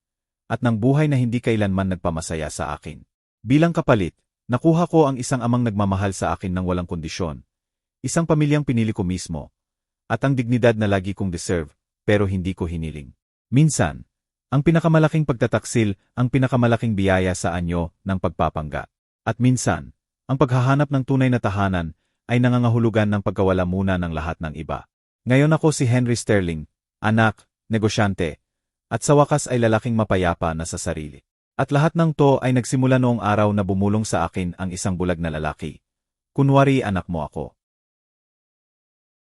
At ng buhay na hindi kailanman nagpamasaya sa akin. Bilang kapalit, nakuha ko ang isang amang nagmamahal sa akin ng walang kondisyon. Isang pamilyang pinili ko mismo. At ang dignidad na lagi kong deserve, pero hindi ko hiniling. Minsan, ang pinakamalaking pagtataksil ang pinakamalaking biyaya sa anyo ng pagpapangga. At minsan, ang paghahanap ng tunay na tahanan ay nangangahulugan ng pagkawala muna ng lahat ng iba. Ngayon ako si Henry Sterling, anak, negosyante, at sa wakas ay lalaking mapayapa na sa sarili. At lahat ng to ay nagsimula noong araw na bumulong sa akin ang isang bulag na lalaki. Kunwari anak mo ako.